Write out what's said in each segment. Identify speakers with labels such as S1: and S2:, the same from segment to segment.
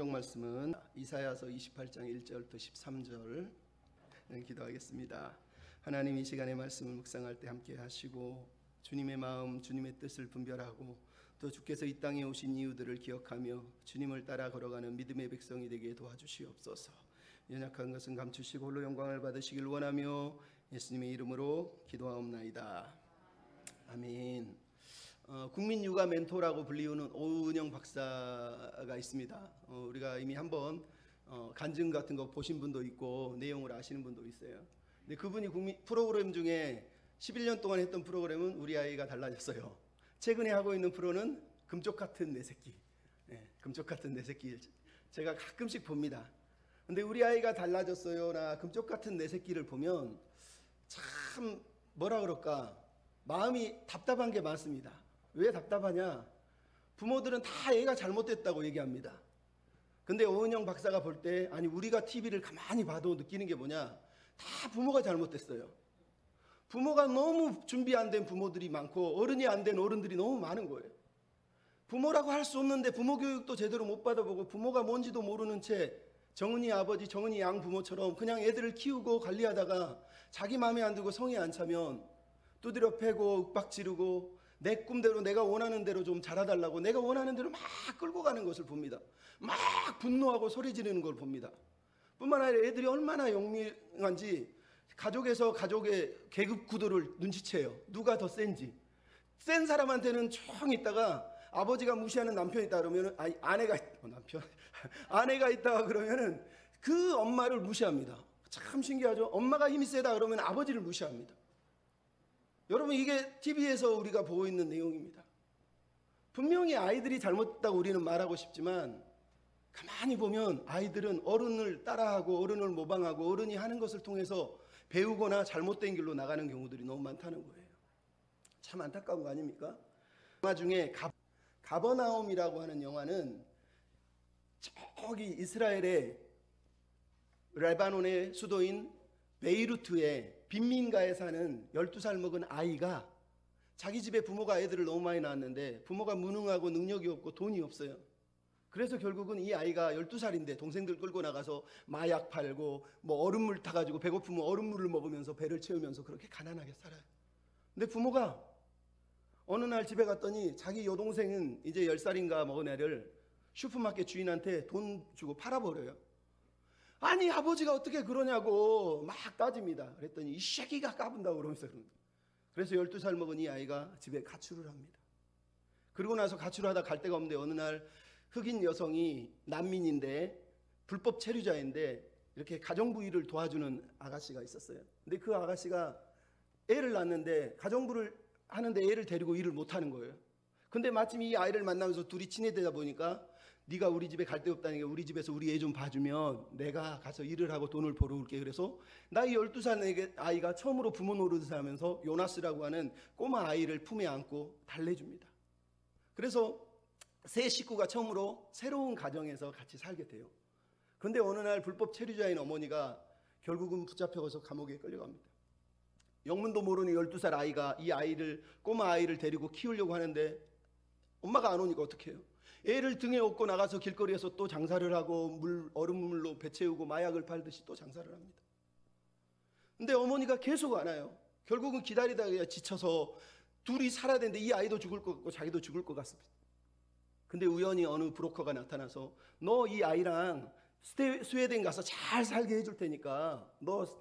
S1: 말씀은 이사야서 28장 1절부터 13절 기도하겠습니다. 하나님, 이 시간의 말씀을 묵상할 때 함께 하시고 주님의 마음, 주님의 뜻을 분별하고 또 주께서 이 땅에 오신 이유들을 기억하며 주님을 따라 걸어가는 믿음의 백성이 되게 도와주시옵소서. 연약한 것은 감추시고 홀로 영광을 받으시길 원하며 예수님의 이름으로 기도하옵나이다. 아멘. 국민 육아 멘토라고 불리우는 오은영 박사가 있습니다. 우리가 이미 한번 간증 같은 거 보신 분도 있고 내용을 아시는 분도 있어요. 근데 그분이 국민 프로그램 중에 11년 동안 했던 프로그램은 우리 아이가 달라졌어요. 최근에 하고 있는 프로는 금쪽 같은 내 새끼. 금쪽 같은 내 새끼. 제가 가끔씩 봅니다. 근데 우리 아이가 달라졌어요나 금쪽 같은 내 새끼를 보면 참 뭐라 그럴까, 마음이 답답한 게 많습니다. 왜 답답하냐? 부모들은 다 애가 잘못됐다고 얘기합니다. 근데 오은영 박사가 볼 때, 아니 우리가 TV를 가만히 봐도 느끼는 게 뭐냐, 다 부모가 잘못됐어요. 부모가 너무 준비 안 된 부모들이 많고 어른이 안 된 어른들이 너무 많은 거예요. 부모라고 할 수 없는데 부모 교육도 제대로 못 받아보고 부모가 뭔지도 모르는 채 정은이 아버지, 정은이 양 부모처럼 그냥 애들을 키우고 관리하다가 자기 마음에 안 들고 성에 안 차면 두드려 패고 윽박 지르고 내 꿈대로, 내가 원하는 대로 좀 자라달라고 내가 원하는 대로 막 끌고 가는 것을 봅니다. 막 분노하고 소리 지르는 걸 봅니다. 뿐만 아니라 애들이 얼마나 영리한지 가족에서 가족의 계급 구도를 눈치채요. 누가 더 센지. 센 사람한테는 쭉 있다가 아버지가 무시하는 남편이 있다 그러면, 아니 아내가 있다가 그러면은 그 엄마를 무시합니다. 참 신기하죠. 엄마가 힘이 세다 그러면 아버지를 무시합니다. 여러분, 이게 TV에서 우리가 보고 있는 내용입니다. 분명히 아이들이 잘못했다고 우리는 말하고 싶지만 가만히 보면 아이들은 어른을 따라하고 어른을 모방하고 어른이 하는 것을 통해서 배우거나 잘못된 길로 나가는 경우들이 너무 많다는 거예요. 참 안타까운 거 아닙니까? 영화 중에 가버나움이라고 하는 영화는 저기 이스라엘의 레바논의 수도인 베이루트의 빈민가에 사는 12살 먹은 아이가 자기 집에 부모가 애들을 너무 많이 낳았는데 부모가 무능하고 능력이 없고 돈이 없어요. 그래서 결국은 이 아이가 12살인데 동생들 끌고 나가서 마약 팔고 뭐 얼음물 타가지고 배고프면 얼음물을 먹으면서 배를 채우면서 그렇게 가난하게 살아요. 근데 부모가 어느 날 집에 갔더니 자기 여동생은 이제 10살인가 먹은 애를 슈퍼마켓 주인한테 돈 주고 팔아버려요. 아니 아버지가 어떻게 그러냐고 막 따집니다. 그랬더니 이 새끼가 까분다고 그러면서 그럽니다. 그래서 12살 먹은 이 아이가 집에 가출을 합니다. 그러고 나서 가출하다 갈 데가 없는데 어느 날 흑인 여성이 난민인데 불법 체류자인데 이렇게 가정부 일을 도와주는 아가씨가 있었어요. 근데 그 아가씨가 애를 낳았는데 가정부를 하는데 애를 데리고 일을 못하는 거예요. 근데 마침 이 아이를 만나면서 둘이 친해지다 보니까 네가 우리 집에 갈 데 없다니까 우리 집에서 우리 애 좀 봐주면 내가 가서 일을 하고 돈을 벌어올게. 그래서 나이 12살 아이가 처음으로 부모 노릇을 하면서 요나스라고 하는 꼬마 아이를 품에 안고 달래줍니다. 그래서 세 식구가 처음으로 새로운 가정에서 같이 살게 돼요. 그런데 어느 날 불법 체류자인 어머니가 결국은 붙잡혀서 감옥에 끌려갑니다. 영문도 모르는 12살 아이가 이 아이를, 꼬마 아이를 데리고 키우려고 하는데 엄마가 안 오니까 어떡해요? 애를 등에 업고 나가서 길거리에서 또 장사를 하고 얼음물로 배 채우고 마약을 팔듯이 또 장사를 합니다. 근데 어머니가 계속 안 와요. 결국은 기다리다가 지쳐서 둘이 살아야 되는데 이 아이도 죽을 것 같고 자기도 죽을 것 같습니다. 근데 우연히 어느 브로커가 나타나서 너 이 아이랑 스웨덴 가서 잘 살게 해줄 테니까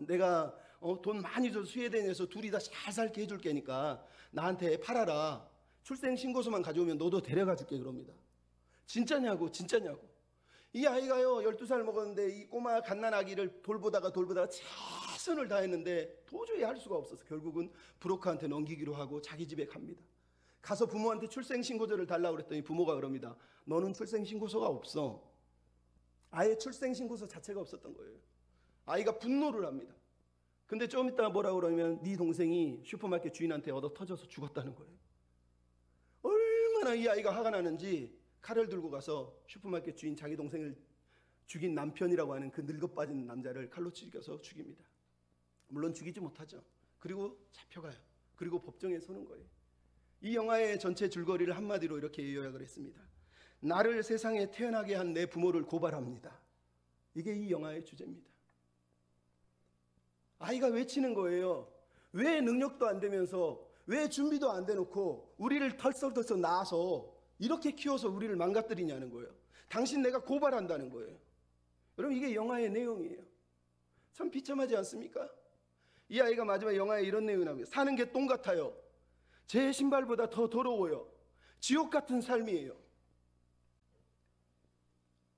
S1: 내가 돈 많이 줘서 스웨덴에서 둘이 다 잘 살게 해줄 테니까 나한테 팔아라. 출생신고서만 가져오면 너도 데려가 줄게 그럽니다. 진짜냐고 진짜냐고. 이 아이가요 12살 먹었는데 이 꼬마 갓난아기를 돌보다가 최선을 다했는데 도저히 할 수가 없어서 결국은 브로커한테 넘기기로 하고 자기 집에 갑니다. 가서 부모한테 출생신고서를 달라고 그랬더니 부모가 그럽니다. 너는 출생신고서가 없어. 아예 출생신고서 자체가 없었던 거예요. 아이가 분노를 합니다. 근데 좀 이따 뭐라고 그러면 네 동생이 슈퍼마켓 주인한테 얻어 터져서 죽었다는 거예요. 얼마나 이 아이가 화가 나는지 칼을 들고 가서 슈퍼마켓 주인 자기 동생을 죽인 남편이라고 하는 그 늙어빠진 남자를 칼로 찔겨서 죽입니다. 물론 죽이지 못하죠. 그리고 잡혀가요. 그리고 법정에 서는 거예요. 이 영화의 전체 줄거리를 한마디로 이렇게 요약을 했습니다. 나를 세상에 태어나게 한 내 부모를 고발합니다. 이게 이 영화의 주제입니다. 아이가 외치는 거예요. 왜 능력도 안 되면서, 왜 준비도 안 돼놓고 우리를 털썩털썩 낳아서 이렇게 키워서 우리를 망가뜨리냐는 거예요. 당신 내가 고발한다는 거예요. 여러분, 이게 영화의 내용이에요. 참 비참하지 않습니까? 이 아이가 마지막 영화에 이런 내용이 나옵니다. 사는 게 똥 같아요. 제 신발보다 더 더러워요. 지옥 같은 삶이에요.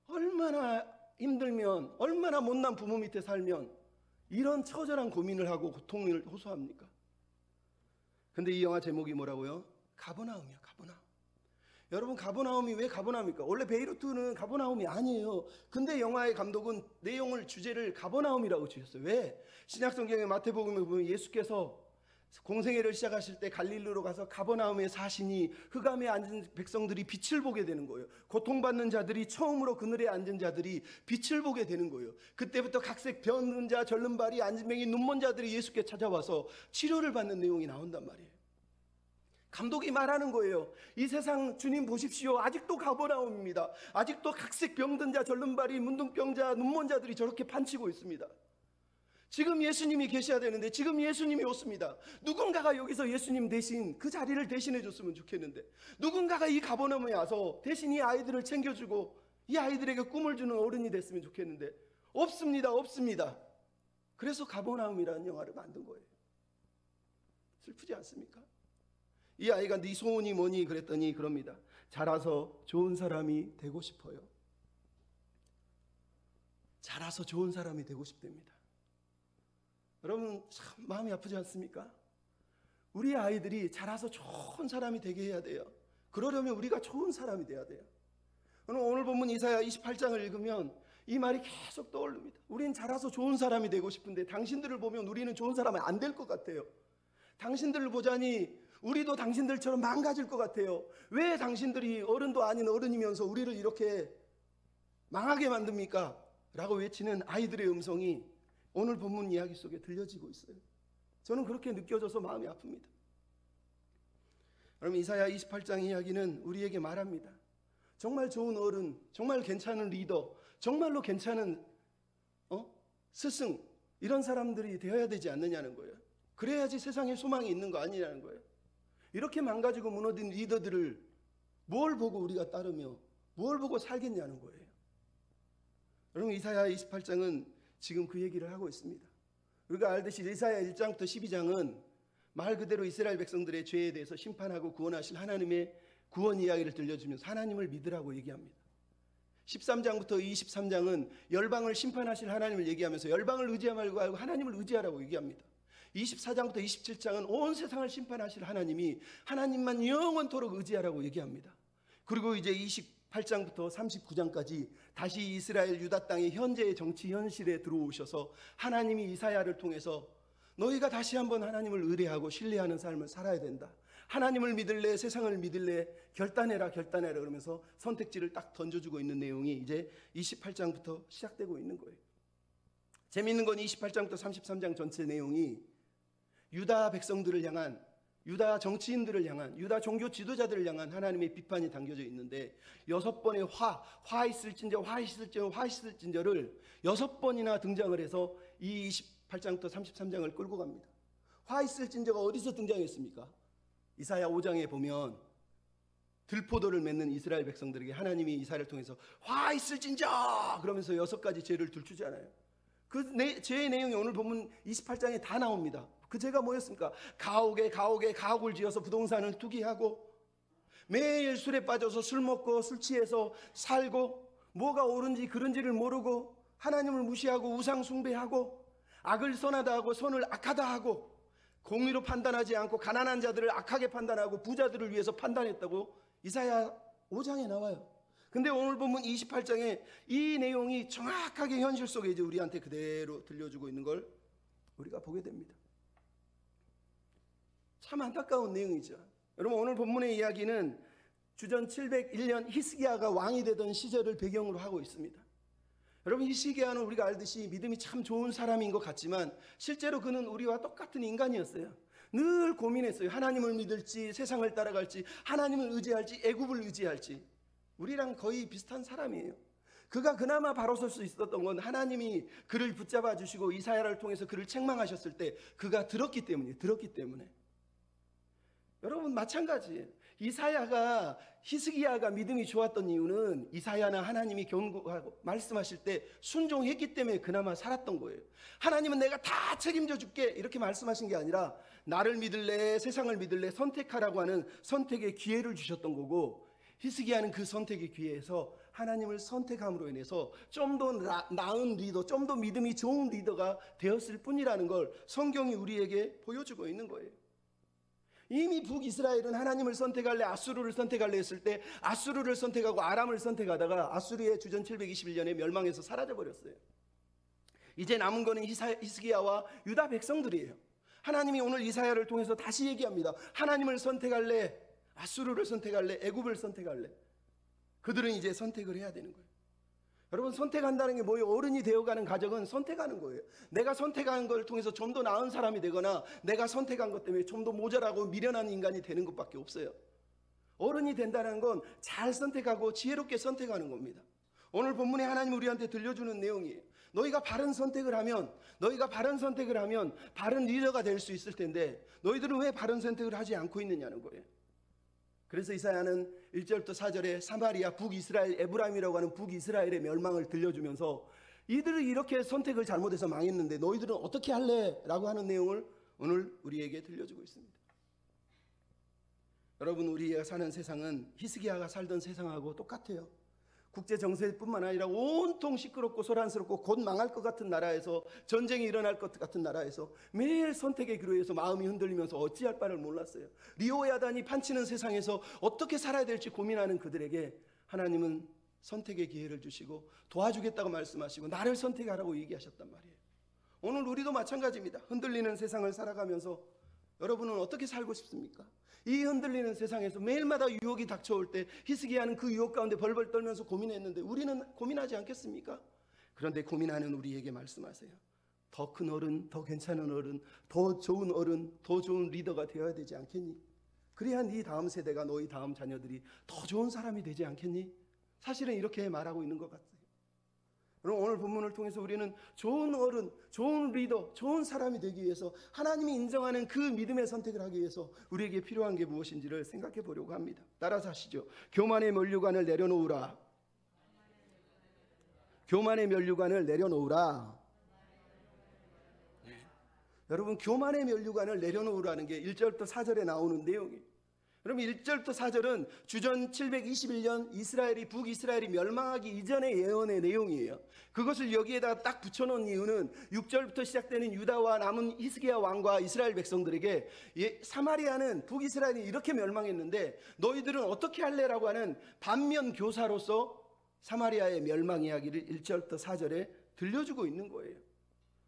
S1: 얼마나 힘들면, 얼마나 못난 부모 밑에 살면 이런 처절한 고민을 하고 고통을 호소합니까? 근데 이 영화 제목이 뭐라고요? 가버나움이요. 가버나움. 여러분, 가버나움이 왜 가버나움입니까? 원래 베이루트는 가버나움이 아니에요. 근데 영화의 감독은 내용을, 주제를 가버나움이라고 지었어요. 왜? 신약성경의 마태복음에 보면 예수께서 공생애를 시작하실 때 갈릴리로 가서 가버나움에 사시니 흑암에 앉은 백성들이 빛을 보게 되는 거예요. 고통받는 자들이, 처음으로 그늘에 앉은 자들이 빛을 보게 되는 거예요. 그때부터 각색 병든 자, 절름발이, 안진뱅이, 눈먼 자들이 예수께 찾아와서 치료를 받는 내용이 나온단 말이에요. 감독이 말하는 거예요. 이 세상 주님 보십시오. 아직도 가버나움입니다. 아직도 각색 병든 자, 절름발이, 문둥병자, 눈먼 자들이 저렇게 판치고 있습니다. 지금 예수님이 계셔야 되는데 지금 예수님이 없습니다. 누군가가 여기서 예수님 대신 그 자리를 대신해 줬으면 좋겠는데, 누군가가 이 가버나움에 와서 대신 이 아이들을 챙겨주고 이 아이들에게 꿈을 주는 어른이 됐으면 좋겠는데 없습니다. 없습니다. 그래서 가버나움이라는 영화를 만든 거예요. 슬프지 않습니까? 이 아이가 네 소원이 뭐니 그랬더니 그럽니다. 자라서 좋은 사람이 되고 싶어요. 자라서 좋은 사람이 되고 싶답니다. 여러분, 참 마음이 아프지 않습니까? 우리 아이들이 자라서 좋은 사람이 되게 해야 돼요. 그러려면 우리가 좋은 사람이 돼야 돼요. 오늘 본문 이사야 28장을 읽으면 이 말이 계속 떠오릅니다. 우린 자라서 좋은 사람이 되고 싶은데 당신들을 보면 우리는 좋은 사람이 안 될 것 같아요. 당신들을 보자니 우리도 당신들처럼 망가질 것 같아요. 왜 당신들이 어른도 아닌 어른이면서 우리를 이렇게 망하게 만듭니까? 라고 외치는 아이들의 음성이 오늘 본문 이야기 속에 들려지고 있어요. 저는 그렇게 느껴져서 마음이 아픕니다. 여러분, 이사야 28장 이야기는 우리에게 말합니다. 정말 좋은 어른, 정말 괜찮은 리더, 정말로 괜찮은 스승, 이런 사람들이 되어야 되지 않느냐는 거예요. 그래야지 세상에 소망이 있는 거 아니냐는 거예요. 이렇게 망가지고 무너진 리더들을 뭘 보고 우리가 따르며 뭘 보고 살겠냐는 거예요. 여러분, 이사야 28장은 지금 그 얘기를 하고 있습니다. 우리가 알듯이 이사야 1장부터 12장은 말 그대로 이스라엘 백성들의 죄에 대해서 심판하고 구원하실 하나님의 구원 이야기를 들려주면서 하나님을 믿으라고 얘기합니다. 13장부터 23장은 열방을 심판하실 하나님을 얘기하면서 열방을 의지하지 말고 하나님을 의지하라고 얘기합니다. 24장부터 27장은 온 세상을 심판하실 하나님이 하나님만 영원토록 의지하라고 얘기합니다. 그리고 이제 28장부터 39장까지 다시 이스라엘 유다 땅의 현재의 정치 현실에 들어오셔서 하나님이 이사야를 통해서 너희가 다시 한번 하나님을 의뢰하고 신뢰하는 삶을 살아야 된다. 하나님을 믿을래, 세상을 믿을래, 결단해라, 결단해라 그러면서 선택지를 딱 던져주고 있는 내용이 이제 28장부터 시작되고 있는 거예요. 재미있는 건 28장부터 33장 전체 내용이 유다 백성들을 향한, 유다 정치인들을 향한, 유다 종교 지도자들을 향한 하나님의 비판이 담겨져 있는데 6번의 화 있을진저를 6번이나 등장을 해서 이 28장부터 33장을 끌고 갑니다. 화 있을진저가 어디서 등장했습니까? 이사야 5장에 보면 들포도를 맺는 이스라엘 백성들에게 하나님이 이사야를 통해서 화 있을진저 그러면서 6가지 죄를 들추잖아요. 그 죄의 내용이 오늘 보면 28장에 다 나옵니다. 그 죄가 뭐였습니까? 가옥을 지어서 부동산을 투기하고 매일 술에 빠져서 술 먹고 술 취해서 살고 뭐가 옳은지 그른지를 모르고 하나님을 무시하고 우상 숭배하고 악을 선하다 하고 선을 악하다 하고 공의로 판단하지 않고 가난한 자들을 악하게 판단하고 부자들을 위해서 판단했다고 이사야 5장에 나와요. 근데 오늘 보면 28장에 이 내용이 정확하게 현실 속에 이제 우리한테 그대로 들려주고 있는 걸 우리가 보게 됩니다. 참 안타까운 내용이죠. 여러분, 오늘 본문의 이야기는 주전 701년 히스기야가 왕이 되던 시절을 배경으로 하고 있습니다. 여러분, 히스기야는 우리가 알듯이 믿음이 참 좋은 사람인 것 같지만 실제로 그는 우리와 똑같은 인간이었어요. 늘 고민했어요. 하나님을 믿을지 세상을 따라갈지 하나님을 의지할지 애굽을 의지할지. 우리랑 거의 비슷한 사람이에요. 그가 그나마 바로 설 수 있었던 건 하나님이 그를 붙잡아 주시고 이사야를 통해서 그를 책망하셨을 때 그가 들었기 때문에. 여러분 마찬가지예요. 이사야가 히스기야가 믿음이 좋았던 이유는 이사야나 하나님이 경고하고 말씀하실 때 순종했기 때문에 그나마 살았던 거예요. 하나님은 내가 다 책임져 줄게 이렇게 말씀하신 게 아니라 나를 믿을래 세상을 믿을래 선택하라고 하는 선택의 기회를 주셨던 거고, 히스기야는 그 선택의 기회에서 하나님을 선택함으로 인해서 좀 더 나은 리더, 좀 더 믿음이 좋은 리더가 되었을 뿐이라는 걸 성경이 우리에게 보여주고 있는 거예요. 이미 북이스라엘은 하나님을 선택할래 아수르를 선택할래 했을 때 아수르를 선택하고 아람을 선택하다가 아수르의 주전 721년에 멸망해서 사라져버렸어요. 이제 남은 거는 히스기야와 유다 백성들이에요. 하나님이 오늘 이사야를 통해서 다시 얘기합니다. 하나님을 선택할래 아수르를 선택할래 애굽을 선택할래. 그들은 이제 선택을 해야 되는 거예요. 여러분 선택한다는 게 뭐예요? 어른이 되어가는 과정은 선택하는 거예요. 내가 선택한 걸 통해서 좀 더 나은 사람이 되거나 내가 선택한 것 때문에 좀 더 모자라고 미련한 인간이 되는 것밖에 없어요. 어른이 된다는 건 잘 선택하고 지혜롭게 선택하는 겁니다. 오늘 본문에 하나님 우리한테 들려주는 내용이에요. 너희가 바른 선택을 하면 바른 리더가 될 수 있을 텐데 너희들은 왜 바른 선택을 하지 않고 있느냐는 거예요. 그래서 이사야는 1절부터 4절에 사마리아 북이스라엘 에브라임이라고 하는 북이스라엘의 멸망을 들려주면서 이들이 이렇게 선택을 잘못해서 망했는데 너희들은 어떻게 할래? 라고 하는 내용을 오늘 우리에게 들려주고 있습니다. 여러분 우리가 사는 세상은 히스기야가 살던 세상하고 똑같아요. 국제 정세뿐만 아니라 온통 시끄럽고 소란스럽고 곧 망할 것 같은 나라에서, 전쟁이 일어날 것 같은 나라에서 매일 선택의 기로에서 마음이 흔들리면서 어찌할 바를 몰랐어요. 리오야단이 판치는 세상에서 어떻게 살아야 될지 고민하는 그들에게 하나님은 선택의 기회를 주시고 도와주겠다고 말씀하시고 나를 선택하라고 얘기하셨단 말이에요. 오늘 우리도 마찬가지입니다. 흔들리는 세상을 살아가면서 여러분은 어떻게 살고 싶습니까? 이 흔들리는 세상에서 매일마다 유혹이 닥쳐올 때 히스기야는 그 유혹 가운데 벌벌 떨면서 고민했는데 우리는 고민하지 않겠습니까? 그런데 고민하는 우리에게 말씀하세요. 더 큰 어른, 더 괜찮은 어른, 더 좋은 리더가 되어야 되지 않겠니? 그래야 네 다음 세대가, 너희 다음 자녀들이 더 좋은 사람이 되지 않겠니? 사실은 이렇게 말하고 있는 것 같아요. 그럼 오늘 본문을 통해서 우리는 좋은 어른, 좋은 리더, 좋은 사람이 되기 위해서 하나님이 인정하는 그 믿음의 선택을 하기 위해서 우리에게 필요한 게 무엇인지를 생각해 보려고 합니다. 따라서 하시죠. 교만의 면류관을 내려놓으라. 교만의 면류관을 내려놓으라. 네. 여러분 교만의 면류관을 내려놓으라는 게 1절부터 4절에 나오는 내용이에요. 그럼 1절부터 4절은 주전 721년 북이스라엘이 멸망하기 이전의 예언의 내용이에요. 그것을 여기에다 딱 붙여놓은 이유는 6절부터 시작되는 유다와 남은 히스기야 왕과 이스라엘 백성들에게 사마리아는 북이스라엘이 이렇게 멸망했는데 너희들은 어떻게 할래라고 하는 반면 교사로서 사마리아의 멸망 이야기를 1절부터 4절에 들려주고 있는 거예요.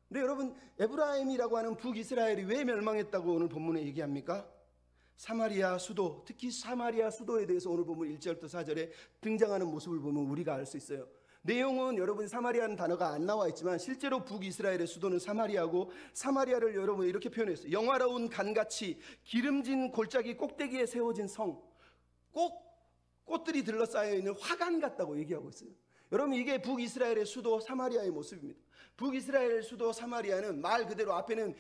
S1: 근데 여러분 에브라임이라고 하는 북이스라엘이 왜 멸망했다고 오늘 본문에 얘기합니까? 사마리아 수도, 특히 사마리아 수도에 대해서 오늘 보면 1절부터 4절에 등장하는 모습을 보면 우리가 알 수 있어요. 내용은 여러분 사마리아는 단어가 안 나와 있지만 실제로 북이스라엘의 수도는 사마리아고, 사마리아를 여러분 이렇게 표현했어요. 영화로운 간같이 기름진 골짜기 꼭대기에 세워진 성, 꼭 꽃들이 들러싸여 있는 화관 같다고 얘기하고 있어요. 여러분 이게 북이스라엘의 수도 사마리아의 모습입니다. 북이스라엘 수도 사마리아는 말 그대로 앞에는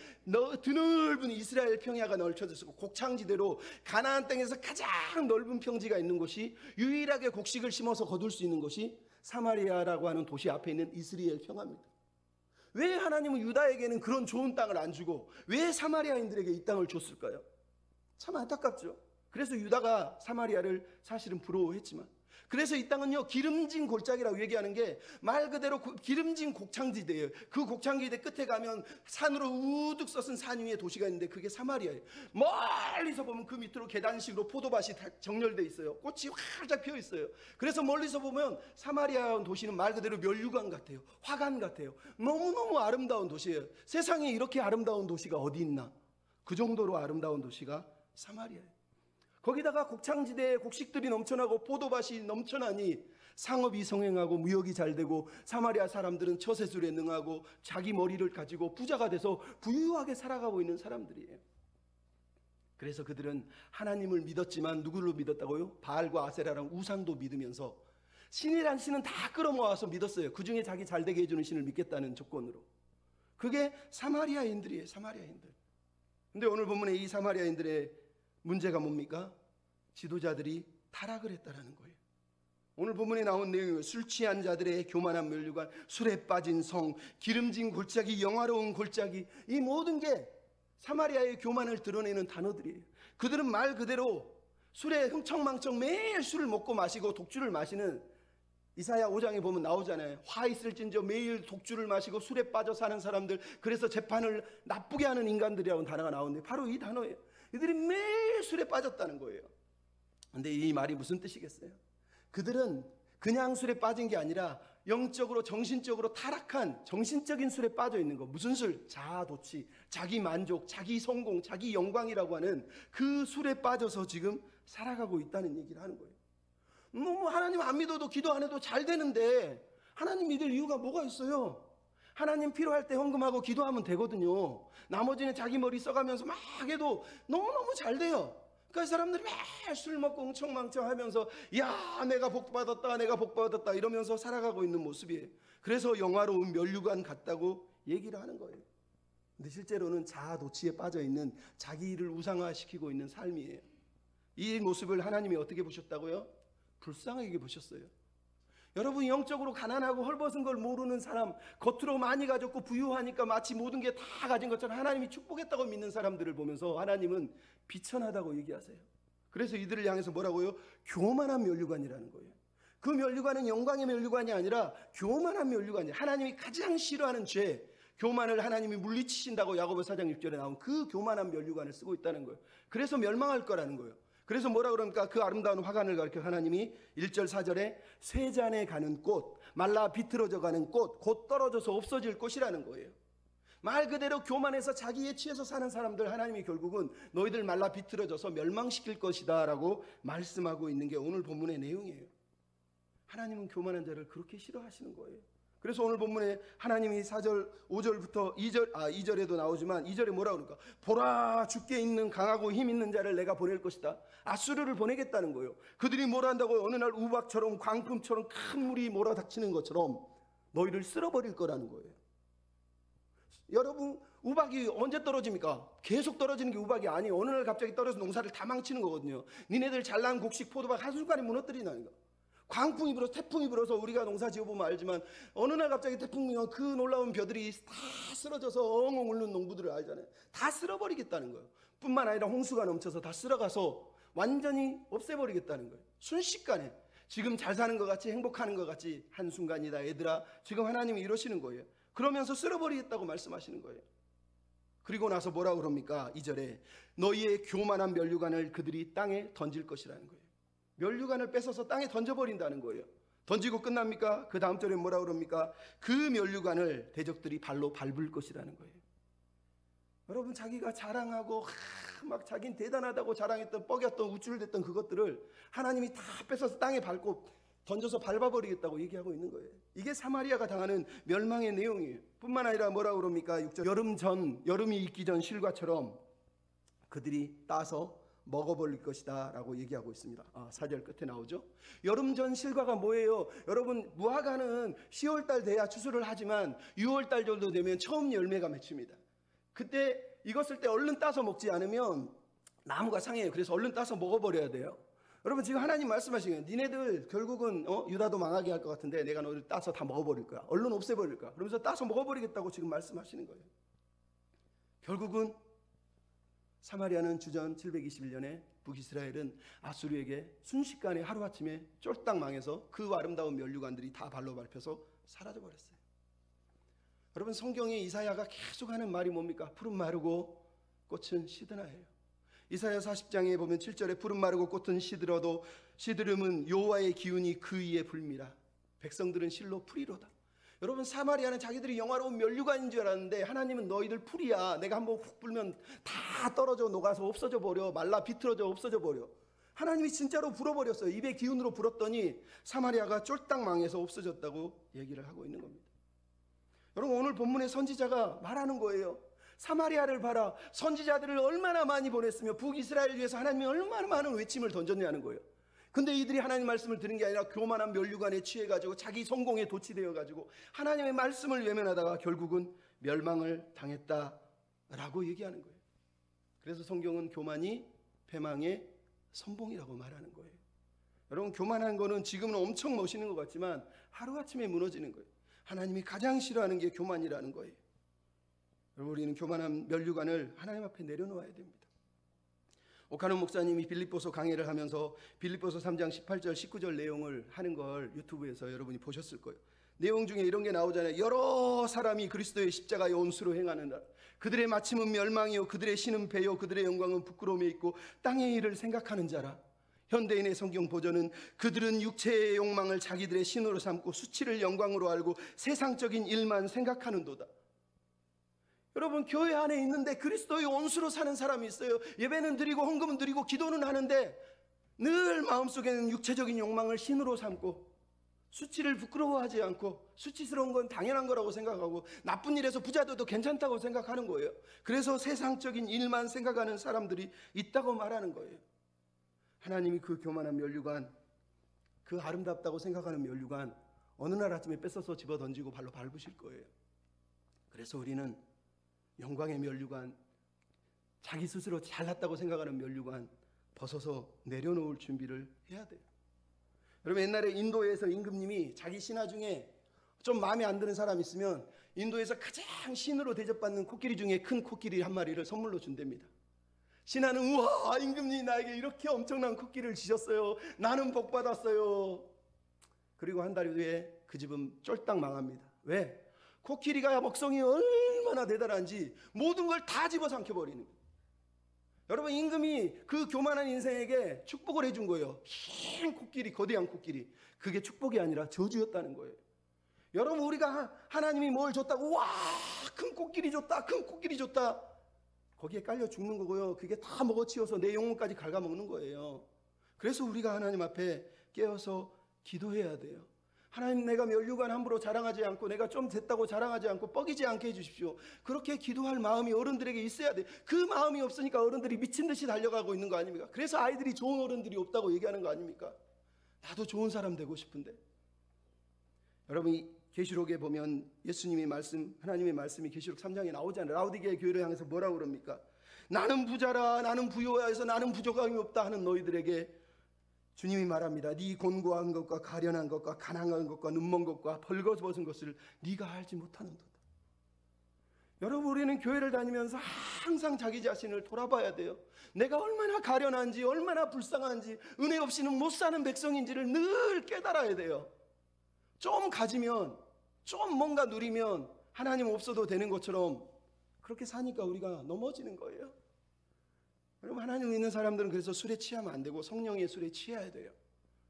S1: 드넓은 이스라엘 평야가 널쳐져 있고 곡창지대로 가나안 땅에서 가장 넓은 평지가 있는 곳이, 유일하게 곡식을 심어서 거둘 수 있는 곳이 사마리아라고 하는 도시 앞에 있는 이스라엘 평야입니다. 왜 하나님은 유다에게는 그런 좋은 땅을 안 주고 왜 사마리아인들에게 이 땅을 줬을까요? 참 안타깝죠. 그래서 유다가 사마리아를 사실은 부러워했지만, 그래서 이 땅은요 기름진 골짜기라고 얘기하는 게 말 그대로 기름진 곡창지대예요. 그 곡창지대 끝에 가면 산으로 우뚝 솟은 산 위에 도시가 있는데 그게 사마리아예요. 멀리서 보면 그 밑으로 계단식으로 포도밭이 정렬돼 있어요. 꽃이 활짝 피어 있어요. 그래서 멀리서 보면 사마리아 도시는 말 그대로 면류관 같아요. 화관 같아요. 너무너무 아름다운 도시예요. 세상에 이렇게 아름다운 도시가 어디 있나? 그 정도로 아름다운 도시가 사마리아예요. 거기다가 곡창지대에 곡식들이 넘쳐나고 포도밭이 넘쳐나니 상업이 성행하고 무역이 잘 되고 사마리아 사람들은 처세술에 능하고 자기 머리를 가지고 부자가 돼서 부유하게 살아가고 있는 사람들이에요. 그래서 그들은 하나님을 믿었지만 누구를 믿었다고요? 바알과 아세라랑 우상도 믿으면서 신이란 신은 다 끌어모아서 믿었어요. 그 중에 자기 잘되게 해주는 신을 믿겠다는 조건으로. 그게 사마리아인들이에요. 사마리아인들. 근데 오늘 본문에 이 사마리아인들의 문제가 뭡니까? 지도자들이 타락을 했다라는 거예요. 오늘 본문에 나온 내용은 술 취한 자들의 교만한 면류관, 술에 빠진 성, 기름진 골짜기, 영화로운 골짜기, 이 모든 게 사마리아의 교만을 드러내는 단어들이에요. 그들은 말 그대로 술에 흥청망청 매일 술을 먹고 마시고 독주를 마시는, 이사야 5장에 보면 나오잖아요. 화 있을진저 매일 독주를 마시고 술에 빠져 사는 사람들, 그래서 재판을 나쁘게 하는 인간들이라는 단어가 나오는데 바로 이 단어예요. 이들이 매일 술에 빠졌다는 거예요. 근데 이 말이 무슨 뜻이겠어요? 그들은 그냥 술에 빠진 게 아니라 영적으로 정신적으로 타락한 정신적인 술에 빠져 있는 거. 무슨 술? 자아도취, 자기 만족, 자기 성공, 자기 영광이라고 하는 그 술에 빠져서 지금 살아가고 있다는 얘기를 하는 거예요. 하나님 안 믿어도 기도 안 해도 잘 되는데 하나님 믿을 이유가 뭐가 있어요? 하나님 필요할 때 헌금하고 기도하면 되거든요. 나머지는 자기 머리 써가면서 막 해도 너무너무 잘 돼요. 그러니까 사람들이 매일 술 먹고 웅청망청 하면서 야 내가 복받았다 내가 복받았다 이러면서 살아가고 있는 모습이에요. 그래서 영화로운 면류관 같다고 얘기를 하는 거예요. 근데 실제로는 자아도취에 빠져있는, 자기 일을 우상화시키고 있는 삶이에요. 이 모습을 하나님이 어떻게 보셨다고요? 불쌍하게 보셨어요. 여러분, 영적으로 가난하고 헐벗은 걸 모르는 사람, 겉으로 많이 가졌고 부유하니까 마치 모든 게 다 가진 것처럼 하나님이 축복했다고 믿는 사람들을 보면서 하나님은 비천하다고 얘기하세요. 그래서 이들을 향해서 뭐라고요? 교만한 면류관이라는 거예요. 그 면류관은 영광의 면류관이 아니라 교만한 면류관이에요. 하나님이 가장 싫어하는 죄, 교만을 하나님이 물리치신다고 야고보 4장 6절에 나온 그 교만한 면류관을 쓰고 있다는 거예요. 그래서 멸망할 거라는 거예요. 그래서 뭐라 그럽니까? 그 아름다운 화관을 가리켜 하나님이 1절 4절에 쇠잔에 가는 꽃, 말라 비틀어져 가는 꽃, 곧 떨어져서 없어질 꽃이라는 거예요. 말 그대로 교만해서 자기에 취해서 사는 사람들 하나님이 결국은 너희들 말라 비틀어져서 멸망시킬 것이다 라고 말씀하고 있는 게 오늘 본문의 내용이에요. 하나님은 교만한 자를 그렇게 싫어하시는 거예요. 그래서 오늘 본문에 하나님이 4절 5절부터 2절에도 나오지만 2절에 뭐라 그러니까 보라 주께 있는 강하고 힘 있는 자를 내가 보낼 것이다. 아수르를 보내겠다는 거예요. 그들이 뭐라 한다고요? 어느 날 우박처럼 광풍처럼 큰 물이 몰아닥치는 것처럼 너희를 쓸어버릴 거라는 거예요. 여러분, 우박이 언제 떨어집니까? 계속 떨어지는 게 우박이 아니에요. 어느 날 갑자기 떨어져서 농사를 다 망치는 거거든요. 니네들 잘난 곡식 포도박 한순간에 무너뜨리는 거. 광풍이 불어서 태풍이 불어서 우리가 농사 지어보면 알지만 어느 날 갑자기 태풍이 그 놀라운 벼들이 다 쓰러져서 엉엉 울는 농부들을 알잖아요. 다 쓸어버리겠다는 거예요. 뿐만 아니라 홍수가 넘쳐서 다 쓸어가서 완전히 없애버리겠다는 거예요. 순식간에 지금 잘 사는 것 같이 행복하는 것 같이 한순간이다 얘들아 지금 하나님이 이러시는 거예요. 그러면서 쓸어버리겠다고 말씀하시는 거예요. 그리고 나서 뭐라고 그럽니까? 2절에 너희의 교만한 면류관을 그들이 땅에 던질 것이라는 거예요. 면류관을 뺏어서 땅에 던져버린다는 거예요. 던지고 끝납니까? 그 다음 절에 뭐라고 그럽니까? 그 면류관을 대적들이 발로 밟을 것이라는 거예요. 여러분, 자기가 자랑하고 막 자기는 대단하다고 자랑했던 뻐겼던 우쭐댔던 그것들을 하나님이 다 뺏어서 땅에 밟고 던져서 밟아버리겠다고 얘기하고 있는 거예요. 이게 사마리아가 당하는 멸망의 내용이에요. 뿐만 아니라 뭐라고 그럽니까? 6절 여름이 있기 전 실과처럼 그들이 따서 먹어버릴 것이다 라고 얘기하고 있습니다. 4절 끝에 나오죠. 여름 전 실과가 뭐예요? 여러분, 무화과는 10월달 돼야 추수를 하지만 6월달 정도 되면 처음 열매가 맺힙니다. 그때 익었을 때 얼른 따서 먹지 않으면 나무가 상해요. 그래서 얼른 따서 먹어버려야 돼요. 여러분, 지금 하나님 말씀하시는 거예요. 니네들 결국은 유다도 망하게 할 것 같은데 내가 너희를 따서 다 먹어버릴 거야. 얼른 없애버릴 거야. 그러면서 따서 먹어버리겠다고 지금 말씀하시는 거예요. 결국은 사마리아는 주전 721년에 북이스라엘은 아수르에게 순식간에 하루아침에 쫄딱 망해서 그 아름다운 면류관들이 다 발로 밟혀서 사라져버렸어요. 여러분, 성경에 이사야가 계속 하는 말이 뭡니까? 푸른 마르고 꽃은 시드나예요. 이사야 40장에 보면 7절에 푸른 마르고 꽃은 시들어도 시드름은 여호와의 기운이 그 위에 불미라. 백성들은 실로 풀이로다. 여러분, 사마리아는 자기들이 영화로운 면류관인 줄 알았는데 하나님은 너희들 풀이야. 내가 한번 훅 불면 다 떨어져 녹아서 없어져 버려. 말라 비틀어져 없어져 버려. 하나님이 진짜로 불어버렸어요. 입의 기운으로 불었더니 사마리아가 쫄딱 망해서 없어졌다고 얘기를 하고 있는 겁니다. 여러분, 오늘 본문의 선지자가 말하는 거예요. 사마리아를 봐라. 선지자들을 얼마나 많이 보냈으며 북이스라엘 위해서 하나님이 얼마나 많은 외침을 던졌냐는 거예요. 근데 이들이 하나님 말씀을 들은 게 아니라 교만한 면류관에 취해가지고 자기 성공에 도취되어가지고 하나님의 말씀을 외면하다가 결국은 멸망을 당했다라고 얘기하는 거예요. 그래서 성경은 교만이 패망의 선봉이라고 말하는 거예요. 여러분, 교만한 거는 지금은 엄청 멋있는 것 같지만 하루아침에 무너지는 거예요. 하나님이 가장 싫어하는 게 교만이라는 거예요. 여러분, 우리는 교만한 면류관을 하나님 앞에 내려놓아야 됩니다. 오카노 목사님이 빌립보서 강해를 하면서 빌립보서 3장 18절 19절 내용을 하는 걸 유튜브에서 여러분이 보셨을 거예요. 내용 중에 이런 게 나오잖아요. 여러 사람이 그리스도의 십자가의 온수로 행하는다. 그들의 마침은 멸망이요 그들의 신은 배요 그들의 영광은 부끄러움에 있고 땅의 일을 생각하는 자라. 현대인의 성경 버전은 그들은 육체의 욕망을 자기들의 신으로 삼고 수치를 영광으로 알고 세상적인 일만 생각하는도다. 여러분, 교회 안에 있는데 그리스도의 온수로 사는 사람이 있어요. 예배는 드리고 헌금은 드리고 기도는 하는데 늘 마음속에는 육체적인 욕망을 신으로 삼고 수치를 부끄러워하지 않고 수치스러운 건 당연한 거라고 생각하고 나쁜 일에서 부자 돼도 괜찮다고 생각하는 거예요. 그래서 세상적인 일만 생각하는 사람들이 있다고 말하는 거예요. 하나님이 그 교만한 면류관, 그 아름답다고 생각하는 면류관 어느 날 아침에 뺏어서 집어던지고 발로 밟으실 거예요. 그래서 우리는 영광의 면류관, 자기 스스로 잘났다고 생각하는 면류관 벗어서 내려놓을 준비를 해야 돼요. 여러분, 옛날에 인도에서 임금님이 자기 신하 중에 좀 마음에 안 드는 사람 있으면 인도에서 가장 신으로 대접받는 코끼리 중에 큰 코끼리 한 마리를 선물로 준답니다. 신하는 우와, 임금님이 나에게 이렇게 엄청난 코끼리를 주셨어요. 나는 복 받았어요. 그리고 한 달 후에 그 집은 쫄딱 망합니다. 왜? 코끼리가 먹성이 얼마나 대단한지 모든 걸 다 집어삼켜버리는 거예요. 여러분, 임금이 그 교만한 인생에게 축복을 해준 거예요. 긴 코끼리, 거대한 코끼리. 그게 축복이 아니라 저주였다는 거예요. 여러분, 우리가 하나님이 뭘 줬다고 와, 큰 코끼리 줬다, 큰 코끼리 줬다, 거기에 깔려 죽는 거고요. 그게 다 먹어치워서 내 영혼까지 갉아먹는 거예요. 그래서 우리가 하나님 앞에 깨어서 기도해야 돼요. 하나님, 내가 면류관 함부로 자랑하지 않고 내가 좀 됐다고 자랑하지 않고 뻐기지 않게 해주십시오. 그렇게 기도할 마음이 어른들에게 있어야 돼. 그 마음이 없으니까 어른들이 미친 듯이 달려가고 있는 거 아닙니까? 그래서 아이들이 좋은 어른들이 없다고 얘기하는 거 아닙니까? 나도 좋은 사람 되고 싶은데. 여러분이 계시록에 보면 예수님의 말씀, 하나님의 말씀이 계시록 3장에 나오잖아요. 라오디게의 교회를 향해서 뭐라고 그럽니까? 나는 부자라, 나는 부요하 해서 나는 부족함이 없다 하는 너희들에게 주님이 말합니다. 네 곤고한 것과 가련한 것과 가난한 것과 눈먼 것과 벌거벗은 것을 네가 알지 못하는도다. 여러분, 우리는 교회를 다니면서 항상 자기 자신을 돌아봐야 돼요. 내가 얼마나 가련한지, 얼마나 불쌍한지, 은혜 없이는 못 사는 백성인지를 늘 깨달아야 돼요. 좀 가지면, 좀 뭔가 누리면 하나님 없어도 되는 것처럼 그렇게 사니까 우리가 넘어지는 거예요. 여러분, 하나님 믿는 사람들은 그래서 술에 취하면 안 되고 성령의 술에 취해야 돼요.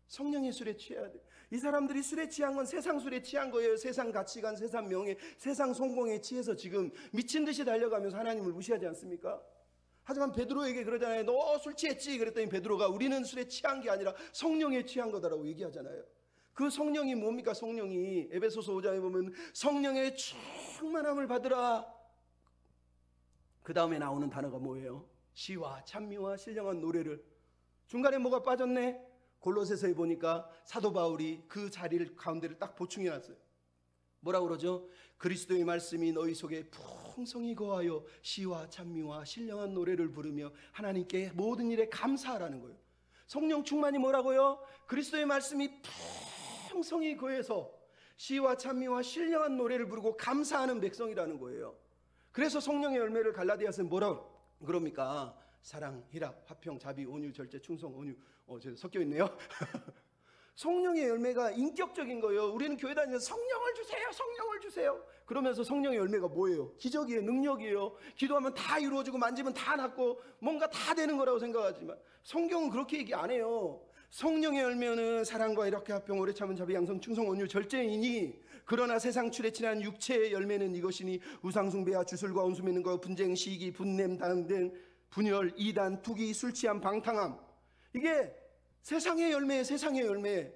S1: 성령의 술에 취해야 돼요. 이 사람들이 술에 취한 건 세상 술에 취한 거예요. 세상 가치관, 세상 명예, 세상 성공에 취해서 지금 미친 듯이 달려가면서 하나님을 무시하지 않습니까? 하지만 베드로에게 그러잖아요. 너 술 취했지? 그랬더니 베드로가 우리는 술에 취한 게 아니라 성령에 취한 거다라고 얘기하잖아요. 그 성령이 뭡니까? 성령이 에베소서 5장에 보면 성령의 충만함을 받으라. 그 다음에 나오는 단어가 뭐예요? 시와 찬미와 신령한 노래를. 중간에 뭐가 빠졌네? 골로새서에 보니까 사도 바울이 그 자리를 가운데를 딱 보충해 놨어요. 뭐라고 그러죠? 그리스도의 말씀이 너희 속에 풍성히 거하여 시와 찬미와 신령한 노래를 부르며 하나님께 모든 일에 감사하라는 거예요. 성령 충만이 뭐라고요? 그리스도의 말씀이 풍성히 거해서 시와 찬미와 신령한 노래를 부르고 감사하는 백성이라는 거예요. 그래서 성령의 열매를 갈라디아서는 뭐라고 그럽니까? 사랑, 희락, 화평, 자비, 온유, 절제, 충성, 온유. 저 섞여 있네요. 성령의 열매가 인격적인 거예요. 우리는 교회 다니면서 성령을 주세요, 성령을 주세요. 그러면서 성령의 열매가 뭐예요? 기적이에요, 능력이에요. 기도하면 다 이루어지고 만지면 다 낫고 뭔가 다 되는 거라고 생각하지만 성경은 그렇게 얘기 안 해요. 성령의 열매는 사랑과 희락, 화평, 오래 참은 자비, 양성, 충성, 온유, 절제이니 그러나 세상 출에 친한 육체의 열매는 이것이니 우상 숭배와 주술과 온수 맺는 것, 분쟁, 시기, 분냄, 당등, 분열, 이단, 투기, 술 취함, 방탕함. 이게 세상의 열매예요. 세상의 열매.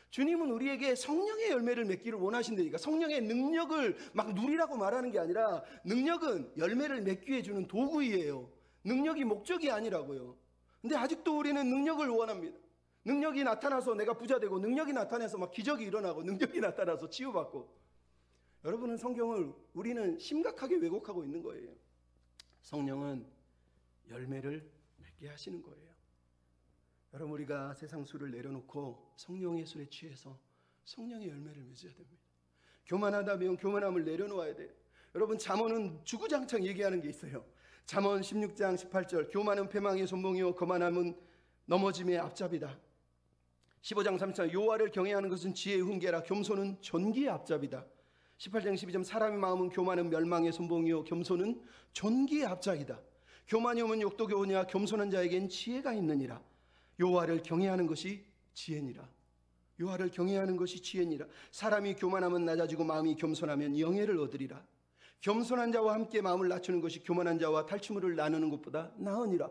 S1: 주님은 우리에게 성령의 열매를 맺기를 원하신다니까. 성령의 능력을 막 누리라고 말하는 게 아니라 능력은 열매를 맺기 위해 주는 도구이에요. 능력이 목적이 아니라고요. 근데 아직도 우리는 능력을 원합니다. 능력이 나타나서 내가 부자 되고, 능력이 나타나서 막 기적이 일어나고, 능력이 나타나서 치유받고. 여러분은 성경을 우리는 심각하게 왜곡하고 있는 거예요. 성령은 열매를 맺게 하시는 거예요. 여러분, 우리가 세상 술을 내려놓고 성령의 술에 취해서 성령의 열매를 맺어야 됩니다. 교만하다면 교만함을 내려놓아야 돼요. 여러분, 잠언은 주구장창 얘기하는 게 있어요. 잠언 16장 18절, 교만은 패망의 손봉이요 거만함은 넘어짐의 앞잡이다. 15장 3절, 여호와를 경외하는 것은 지혜의 훈계라, 겸손은 존귀의 앞잡이다. 18장 12절, 사람의 마음은 교만은 멸망의 손봉이요 겸손은 존귀의 앞잡이다. 교만이 오면 욕도 겨우냐, 겸손한 자에겐 지혜가 있느니라. 여호와를 경외하는 것이 지혜니라. 여호와를 경외하는 것이 지혜니라. 사람이 교만하면 낮아지고 마음이 겸손하면 영예를 얻으리라. 겸손한 자와 함께 마음을 낮추는 것이 교만한 자와 탈취물을 나누는 것보다 나으니라.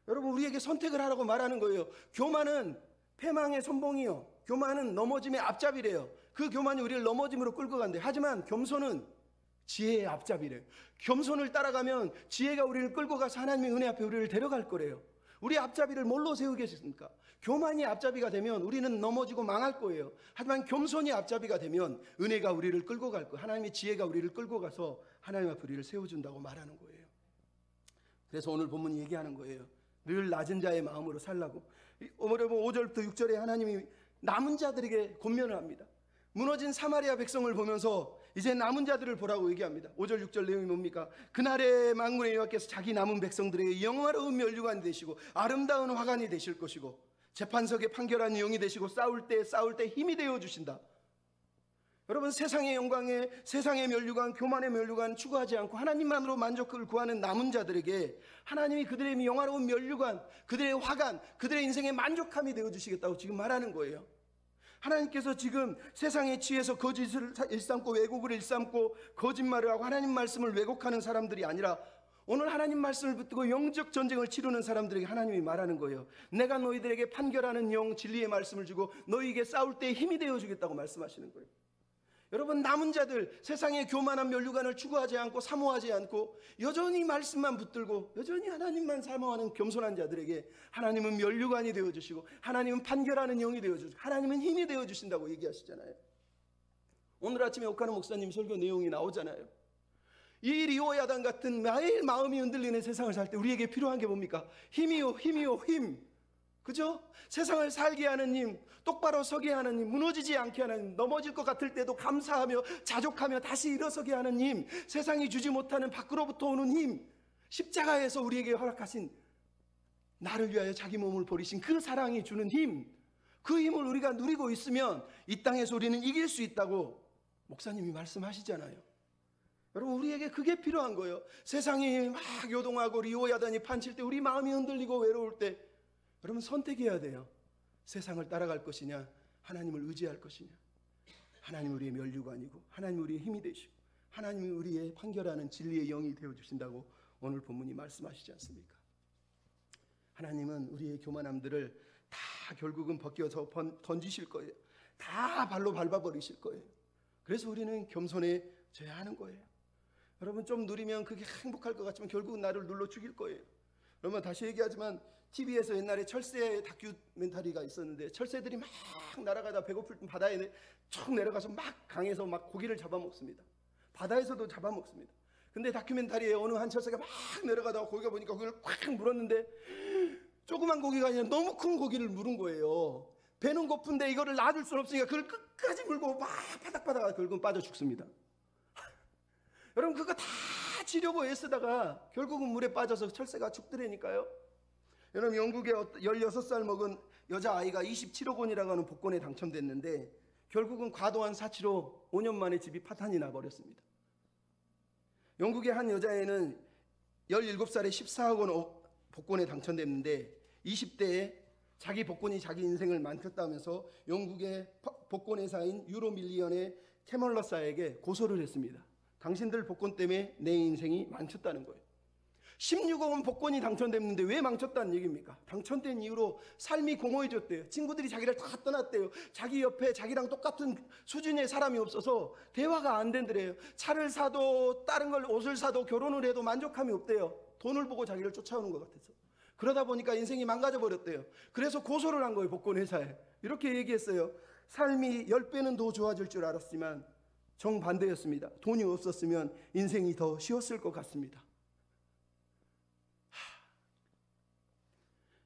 S1: 여러분, 우리에게 선택을 하라고 말하는 거예요. 교만은 패망의 선봉이요, 교만은 넘어짐의 앞잡이래요. 그 교만이 우리를 넘어짐으로 끌고 간대. 하지만 겸손은 지혜의 앞잡이래요. 겸손을 따라가면 지혜가 우리를 끌고 가서 하나님의 은혜 앞에 우리를 데려갈 거래요. 우리 앞잡이를 뭘로 세우겠습니까? 교만이 앞잡이가 되면 우리는 넘어지고 망할 거예요. 하지만 겸손이 앞잡이가 되면 은혜가 우리를 끌고 갈 거예요. 하나님의 지혜가 우리를 끌고 가서 하나님 앞에 우리를 세워준다고 말하는 거예요. 그래서 오늘 본문이 얘기하는 거예요. 늘 낮은 자의 마음으로 살라고. 오늘 5절부터 6절에 하나님이 남은 자들에게 권면을 합니다. 무너진 사마리아 백성을 보면서 이제 남은 자들을 보라고 얘기합니다. 5절 6절 내용이 뭡니까? 그날에 만군의 여호와께서 자기 남은 백성들에게 영화로운 면류관이 되시고 아름다운 화관이 되실 것이고 재판석에 판결하는 영이 되시고 싸울 때 힘이 되어 주신다. 여러분, 세상의 영광에 세상의 면류관, 교만의 면류관 추구하지 않고 하나님만으로 만족을 구하는 남은 자들에게 하나님이 그들의 영화로운 면류관, 그들의 화관, 그들의 인생의 만족함이 되어 주시겠다고 지금 말하는 거예요. 하나님께서 지금 세상에 취해서 거짓을 일삼고 왜곡을 일삼고 거짓말을 하고 하나님 말씀을 왜곡하는 사람들이 아니라 오늘 하나님 말씀을 붙들고 영적 전쟁을 치르는 사람들에게 하나님이 말하는 거예요. 내가 너희들에게 판결하는 영, 진리의 말씀을 주고 너희에게 싸울 때 힘이 되어 주겠다고 말씀하시는 거예요. 여러분, 남은 자들, 세상의 교만한 면류관을 추구하지 않고 사모하지 않고 여전히 말씀만 붙들고 여전히 하나님만 사모하는 겸손한 자들에게 하나님은 면류관이 되어주시고 하나님은 판결하는 영이 되어주시고 하나님은 힘이 되어주신다고 얘기하시잖아요. 오늘 아침에 옥하는 목사님 설교 내용이 나오잖아요. 이 리오야단 같은 매일 마음이 흔들리는 세상을 살 때 우리에게 필요한 게 뭡니까? 힘이요, 힘이요, 힘. 그죠? 세상을 살게 하는 힘, 똑바로 서게 하는 힘, 무너지지 않게 하는 힘, 넘어질 것 같을 때도 감사하며 자족하며 다시 일어서게 하는 힘, 세상이 주지 못하는 밖으로부터 오는 힘, 십자가에서 우리에게 허락하신 나를 위하여 자기 몸을 버리신 그 사랑이 주는 힘, 그 힘을 우리가 누리고 있으면 이 땅에서 우리는 이길 수 있다고 목사님이 말씀하시잖아요. 여러분, 우리에게 그게 필요한 거예요. 세상이 막 요동하고 리오야단이 판칠 때 우리 마음이 흔들리고 외로울 때 여러분, 선택해야 돼요. 세상을 따라갈 것이냐, 하나님을 의지할 것이냐. 하나님 우리의 면류관이고 하나님 우리의 힘이 되시고 하나님이 우리의 판결하는 진리의 영이 되어주신다고 오늘 본문이 말씀하시지 않습니까? 하나님은 우리의 교만함들을 다 결국은 벗겨서 던지실 거예요. 다 발로 밟아버리실 거예요. 그래서 우리는 겸손해져야 하는 거예요. 여러분, 좀 누리면 그게 행복할 것 같지만 결국은 나를 눌러 죽일 거예요. 여러분, 다시 얘기하지만 TV에서 옛날에 철새 다큐멘터리가 있었는데 철새들이 막 날아가다 배고플 때 바다에 쭉 내려가서 막 강에서 막 고기를 잡아먹습니다. 바다에서도 잡아먹습니다. 근데 다큐멘터리에 어느 한 철새가 막 내려가다가 고기가 보니까 고기를 꽉 물었는데 조그만 고기가 아니라 너무 큰 고기를 물은 거예요. 배는 고픈데 이거를 놔줄 수는 없으니까 그걸 끝까지 물고 막 바닥바닥 결국은 빠져 죽습니다. 여러분, 그거 다 지려고 애쓰다가 결국은 물에 빠져서 철새가 죽더라니까요. 여러분, 영국에 16살 먹은 여자아이가 27억 원이라고 하는 복권에 당첨됐는데 결국은 과도한 사치로 5년 만에 집이 파탄이 나버렸습니다. 영국의 한 여자애는 17살에 14억 원 복권에 당첨됐는데 20대에 자기 복권이 자기 인생을 망쳤다면서 영국의 복권 회사인 유로밀리언의 캐멀러사에게 고소를 했습니다. 당신들 복권 때문에 내 인생이 망쳤다는 거예요. 16억 원 복권이 당첨됐는데 왜 망쳤다는 얘기입니까? 당첨된 이후로 삶이 공허해졌대요. 친구들이 자기를 다 떠났대요. 자기 옆에 자기랑 똑같은 수준의 사람이 없어서 대화가 안 된대요. 차를 사도 다른 걸 옷을 사도 결혼을 해도 만족함이 없대요. 돈을 보고 자기를 쫓아오는 것 같아서. 그러다 보니까 인생이 망가져 버렸대요. 그래서 고소를 한 거예요. 복권 회사에. 이렇게 얘기했어요. 삶이 10배는 더 좋아질 줄 알았지만 정반대였습니다. 돈이 없었으면 인생이 더 쉬웠을 것 같습니다.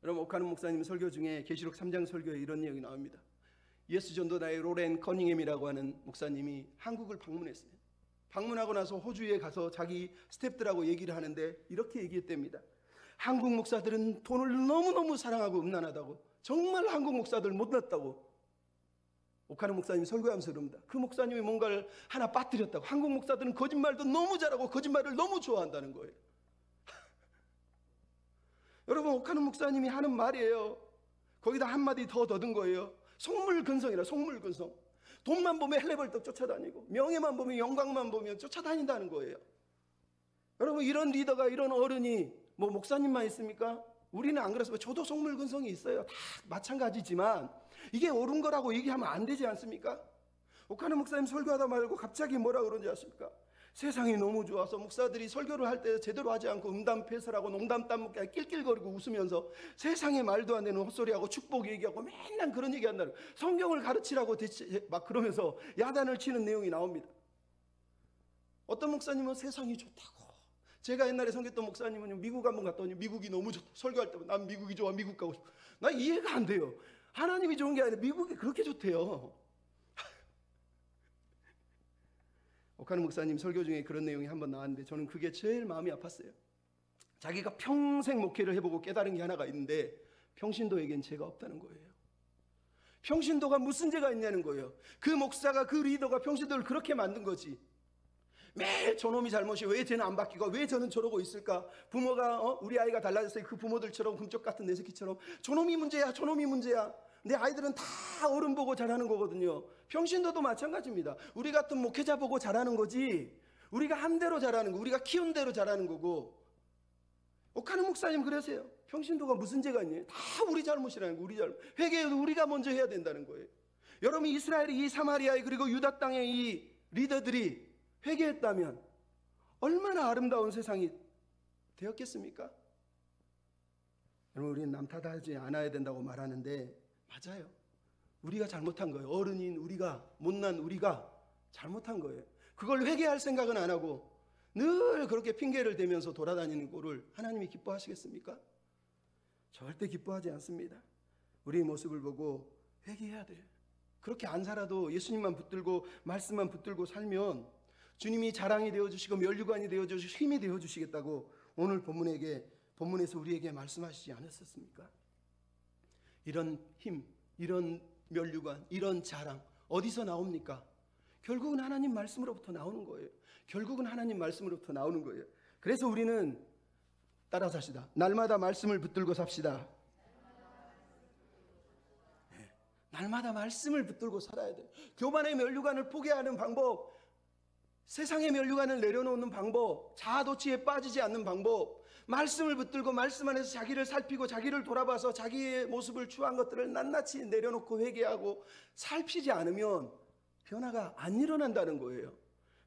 S1: 여러분, 오카는 목사님 설교 중에 계시록 3장 설교에 이런 내용이 나옵니다. 예수 전도자의 로렌 커닝햄이라고 하는 목사님이 한국을 방문했어요. 방문하고 나서 호주에 가서 자기 스태프들하고 얘기를 하는데 이렇게 얘기했답니다. 한국 목사들은 돈을 너무너무 사랑하고 음란하다고, 정말 한국 목사들 못났다고 오카는 목사님이 설교하면서 그럽니다. 그 목사님이 뭔가를 하나 빠뜨렸다고. 한국 목사들은 거짓말도 너무 잘하고 거짓말을 너무 좋아한다는 거예요. 여러분, 오카는 목사님이 하는 말이에요. 거기다 한마디 더 더든 거예요. 속물근성이라. 속물근성. 돈만 보면 헬레벌떡 쫓아다니고 명예만 보면, 영광만 보면 쫓아다닌다는 거예요. 여러분, 이런 리더가, 이런 어른이 뭐 목사님만 있습니까? 우리는 안 그렇습니다. 저도 속물근성이 있어요. 다 마찬가지지만 이게 옳은 거라고 얘기하면 안 되지 않습니까? 오카는 목사님 설교하다 말고 갑자기 뭐라 그러는지 아십니까? 세상이 너무 좋아서 목사들이 설교를 할 때 제대로 하지 않고 음담패설하고 농담 따먹게 낄낄거리고 웃으면서 세상에 말도 안 되는 헛소리하고 축복 얘기하고 맨날 그런 얘기한다는, 성경을 가르치라고 막 그러면서 야단을 치는 내용이 나옵니다. 어떤 목사님은 세상이 좋다고. 제가 옛날에 섬겼던 목사님은 미국 한번 갔다 오니 미국이 너무 좋다. 설교할 때면 난 미국이 좋아, 미국 가고 싶어. 나 이해가 안 돼요. 하나님이 좋은 게 아니라 미국이 그렇게 좋대요. 오카는 목사님 설교 중에 그런 내용이 한번 나왔는데 저는 그게 제일 마음이 아팠어요. 자기가 평생 목회를 해보고 깨달은 게 하나가 있는데 평신도에겐 죄가 없다는 거예요. 평신도가 무슨 죄가 있냐는 거예요. 그 목사가, 그 리더가 평신도를 그렇게 만든 거지. 매일 저놈이 잘못이 왜 쟤는 안 바뀌고 왜 저는 저러고 있을까? 부모가 우리 아이가 달라졌어요. 그 부모들처럼 금쪽 같은 내 새끼처럼 저놈이 문제야, 저놈이 문제야. 내 아이들은 다 어른 보고 잘하는 거거든요. 평신도도 마찬가지입니다. 우리 같은 목회자 보고 잘하는 거지, 우리가 한 대로 잘하는 거, 우리가 키운 대로 잘하는 거고. 오카는 목사님 그러세요. 평신도가 무슨 죄가 있니? 다 우리 잘못이라는 거. 우리 잘못. 회개해도 우리가 먼저 해야 된다는 거예요. 여러분, 이스라엘이 이 사마리아에 그리고 유다 땅의 이 리더들이 회개했다면 얼마나 아름다운 세상이 되었겠습니까? 여러분, 우리는 남 탓하지 않아야 된다고 말하는데 맞아요. 우리가 잘못한 거예요. 어른인 우리가, 못난 우리가 잘못한 거예요. 그걸 회개할 생각은 안 하고 늘 그렇게 핑계를 대면서 돌아다니는 꼴을 하나님이 기뻐하시겠습니까? 절대 기뻐하지 않습니다. 우리의 모습을 보고 회개해야 돼요. 그렇게 안 살아도 예수님만 붙들고 말씀만 붙들고 살면 주님이 자랑이 되어주시고 면류관이 되어주시고 힘이 되어주시겠다고 오늘 본문에서 우리에게 말씀하시지 않았었습니까? 이런 힘, 이런 면류관, 이런 자랑 어디서 나옵니까? 결국은 하나님 말씀으로부터 나오는 거예요. 결국은 하나님 말씀으로부터 나오는 거예요. 그래서 우리는 따라 삽시다. 날마다 말씀을 붙들고 삽시다. 네. 날마다 말씀을 붙들고 살아야 돼요. 교만의 면류관을 포기하는 방법, 세상의 면류관을 내려놓는 방법, 자아도취에 빠지지 않는 방법, 말씀을 붙들고 말씀 안에서 자기를 살피고 자기를 돌아봐서 자기의 모습을 추한 것들을 낱낱이 내려놓고 회개하고 살피지 않으면 변화가 안 일어난다는 거예요.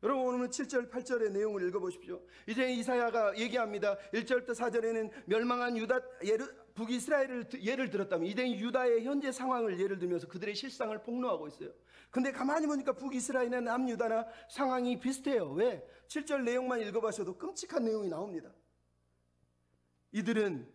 S1: 여러분, 오늘 7절 8절의 내용을 읽어보십시오. 이제 이사야가 얘기합니다. 1절부터 4절에는 멸망한 유다 북이스라엘을 예를 들었다면 이제 유다의 현재 상황을 예를 들면서 그들의 실상을 폭로하고 있어요. 근데 가만히 보니까 북이스라엘이나 남유다나 상황이 비슷해요. 왜? 7절 내용만 읽어봐셔도 끔찍한 내용이 나옵니다. 이들은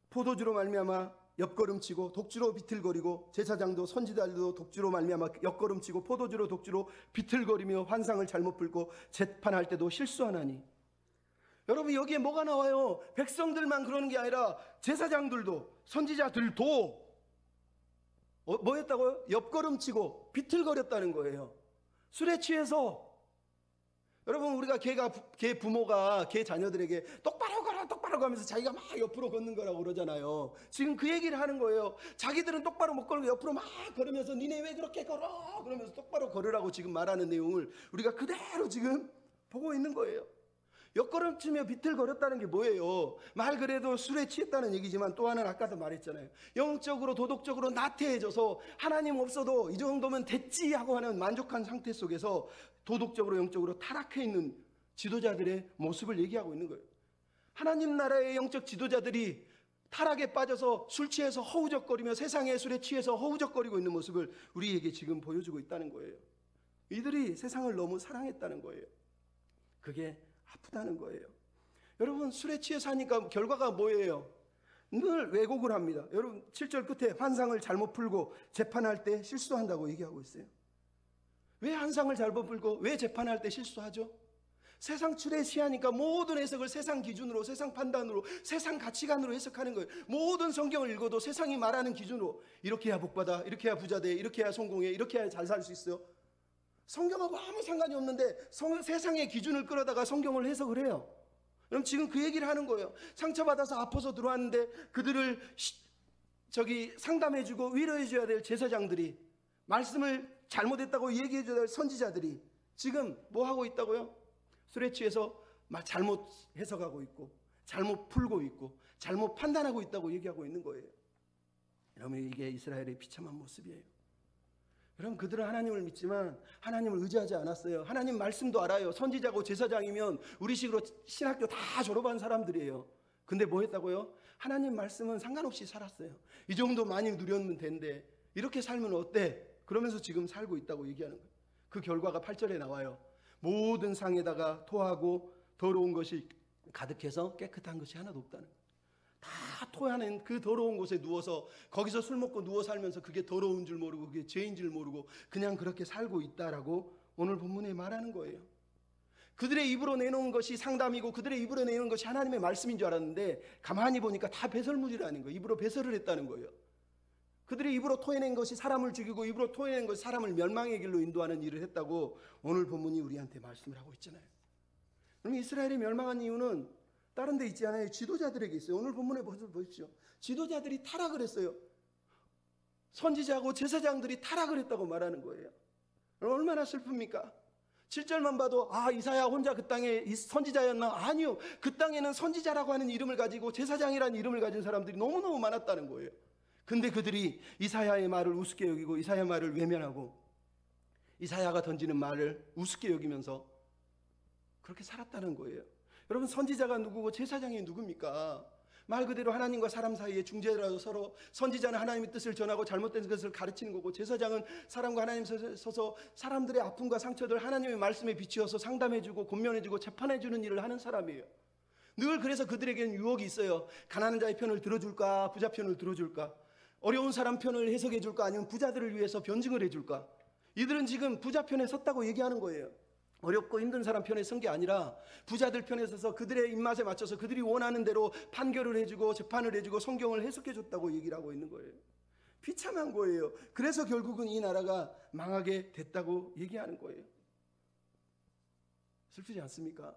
S1: 포도주로 말미암아 옆걸음치고 독주로 비틀거리고 제사장도 선지자들도 독주로 말미암아 옆걸음치고 포도주로 독주로 비틀거리며 환상을 잘못 불고 재판할 때도 실수하나니. 여러분, 여기에 뭐가 나와요? 백성들만 그러는 게 아니라 제사장들도 선지자들도 뭐 했다고요? 옆걸음치고 비틀거렸다는 거예요. 술에 취해서. 여러분, 우리가 걔 부모가 걔 자녀들에게 똑바로 걸어 똑바로 가면서 자기가 막 옆으로 걷는 거라고 그러잖아요. 지금 그 얘기를 하는 거예요. 자기들은 똑바로 못 걸고 옆으로 막 걸으면서 니네 왜 그렇게 걸어? 그러면서 똑바로 걸으라고 지금 말하는 내용을 우리가 그대로 지금 보고 있는 거예요. 옆걸음치며 비틀거렸다는 게 뭐예요? 말 그래도 술에 취했다는 얘기지만 또 하나는 아까도 말했잖아요. 영적으로 도덕적으로 나태해져서 하나님 없어도 이 정도면 됐지 하고 하는 만족한 상태 속에서 도덕적으로 영적으로 타락해 있는 지도자들의 모습을 얘기하고 있는 거예요. 하나님 나라의 영적 지도자들이 타락에 빠져서 술 취해서 허우적거리며 세상의 술에 취해서 허우적거리고 있는 모습을 우리에게 지금 보여주고 있다는 거예요. 이들이 세상을 너무 사랑했다는 거예요. 그게 아프다는 거예요. 여러분, 술에 취해서 하니까 결과가 뭐예요? 늘 왜곡을 합니다. 여러분, 7절 끝에 환상을 잘못 풀고 재판할 때 실수한다고 얘기하고 있어요. 왜 환상을 잘못 풀고 왜 재판할 때 실수하죠? 세상 술에 취하니까 모든 해석을 세상 기준으로, 세상 판단으로, 세상 가치관으로 해석하는 거예요. 모든 성경을 읽어도 세상이 말하는 기준으로 이렇게 해야 복받아, 이렇게 해야 부자 돼, 이렇게 해야 성공해, 이렇게 해야 잘 살 수 있어. 성경하고 아무 상관이 없는데 세상의 기준을 끌어다가 성경을 해석을 해요. 그럼 지금 그 얘기를 하는 거예요. 상처받아서 아파서 들어왔는데 그들을 상담해주고 위로해줘야 될 제사장들이, 말씀을 잘못했다고 얘기해줘야 될 선지자들이 지금 뭐 하고 있다고요? 술에 취해서 잘못 해석하고 있고 잘못 풀고 있고 잘못 판단하고 있다고 얘기하고 있는 거예요. 여러분, 이게 이스라엘의 비참한 모습이에요. 여러분, 그들은 하나님을 믿지만 하나님을 의지하지 않았어요. 하나님 말씀도 알아요. 선지자고 제사장이면 우리식으로 신학교 다 졸업한 사람들이에요. 근데 뭐 했다고요? 하나님 말씀은 상관없이 살았어요. 이 정도 많이 누렸면 된대. 이렇게 살면 어때? 그러면서 지금 살고 있다고 얘기하는 거예요. 그 결과가 8절에 나와요. 모든 상에다가 토하고 더러운 것이 가득해서 깨끗한 것이 하나도 없다는 거예요. 다 토하는 그 더러운 곳에 누워서 거기서 술 먹고 누워 살면서 그게 더러운 줄 모르고 그게 죄인 줄 모르고 그냥 그렇게 살고 있다라고 오늘 본문에 말하는 거예요. 그들의 입으로 내놓은 것이 상담이고 그들의 입으로 내놓은 것이 하나님의 말씀인 줄 알았는데 가만히 보니까 다 배설물이라는 거예요. 입으로 배설을 했다는 거예요. 그들의 입으로 토해낸 것이 사람을 죽이고 입으로 토해낸 것이 사람을 멸망의 길로 인도하는 일을 했다고 오늘 본문이 우리한테 말씀을 하고 있잖아요. 그럼 이스라엘이 멸망한 이유는 다른 데 있지 않아요. 지도자들에게 있어요. 오늘 본문에 보십시오. 지도자들이 타락을 했어요. 선지자하고 제사장들이 타락을 했다고 말하는 거예요. 얼마나 슬픕니까? 7절만 봐도 이사야 혼자 그 땅에 선지자였나? 아니요. 그 땅에는 선지자라고 하는 이름을 가지고 제사장이라는 이름을 가진 사람들이 너무너무 많았다는 거예요. 근데 그들이 이사야의 말을 우습게 여기고 이사야 말을 외면하고 이사야가 던지는 말을 우습게 여기면서 그렇게 살았다는 거예요. 여러분, 선지자가 누구고 제사장이 누굽니까? 말 그대로 하나님과 사람 사이의 중재라도 서로, 선지자는 하나님의 뜻을 전하고 잘못된 것을 가르치는 거고 제사장은 사람과 하나님 서서 사람들의 아픔과 상처들 하나님의 말씀에 비추어서 상담해주고 권면해주고 재판해주는 일을 하는 사람이에요. 늘 그래서 그들에게는 유혹이 있어요. 가난한 자의 편을 들어줄까? 부자 편을 들어줄까? 어려운 사람 편을 해석해줄까? 아니면 부자들을 위해서 변증을 해줄까? 이들은 지금 부자 편에 섰다고 얘기하는 거예요. 어렵고 힘든 사람 편에 선 게 아니라 부자들 편에 서서 그들의 입맛에 맞춰서 그들이 원하는 대로 판결을 해주고 재판을 해주고 성경을 해석해줬다고 얘기를 하고 있는 거예요. 비참한 거예요. 그래서 결국은 이 나라가 망하게 됐다고 얘기하는 거예요. 슬프지 않습니까?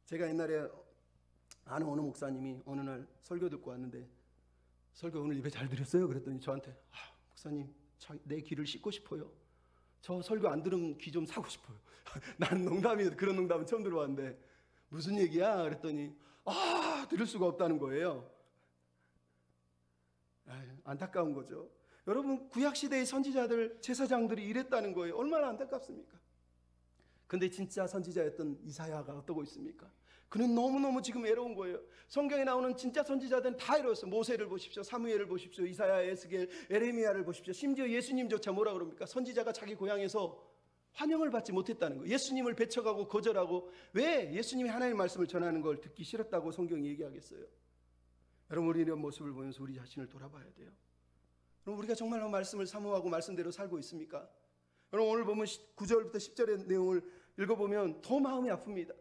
S1: 제가 옛날에 아는 어느 목사님이 어느 날 설교 듣고 왔는데, 설교 오늘 예배 잘 드렸어요? 그랬더니 저한테 목사님, 내 귀를 씻고 싶어요. 저 설교 안 들으면 귀 좀 사고 싶어요. 난 농담이에요. 그런 농담은 처음 들어봤는데 무슨 얘기야? 그랬더니 들을 수가 없다는 거예요. 안타까운 거죠. 여러분, 구약시대의 선지자들, 제사장들이 이랬다는 거예요. 얼마나 안타깝습니까? 근데 진짜 선지자였던 이사야가 어떠고 있습니까? 그는 너무너무 지금 애로운 거예요. 성경에 나오는 진짜 선지자들은 다 애로웠어요. 모세를 보십시오. 사무엘을 보십시오. 이사야, 에스겔, 에레미야를 보십시오. 심지어 예수님조차 뭐라 그럽니까? 선지자가 자기 고향에서 환영을 받지 못했다는 거예요. 예수님을 배척하고 거절하고, 왜 예수님이 하나님의 말씀을 전하는 걸 듣기 싫었다고 성경이 얘기하겠어요? 여러분, 우리 이런 모습을 보면서 우리 자신을 돌아봐야 돼요. 그럼 우리가 정말로 말씀을 사모하고 말씀대로 살고 있습니까? 여러분, 오늘 보면 9절부터 10절의 내용을 읽어보면 더 마음이 아픕니다.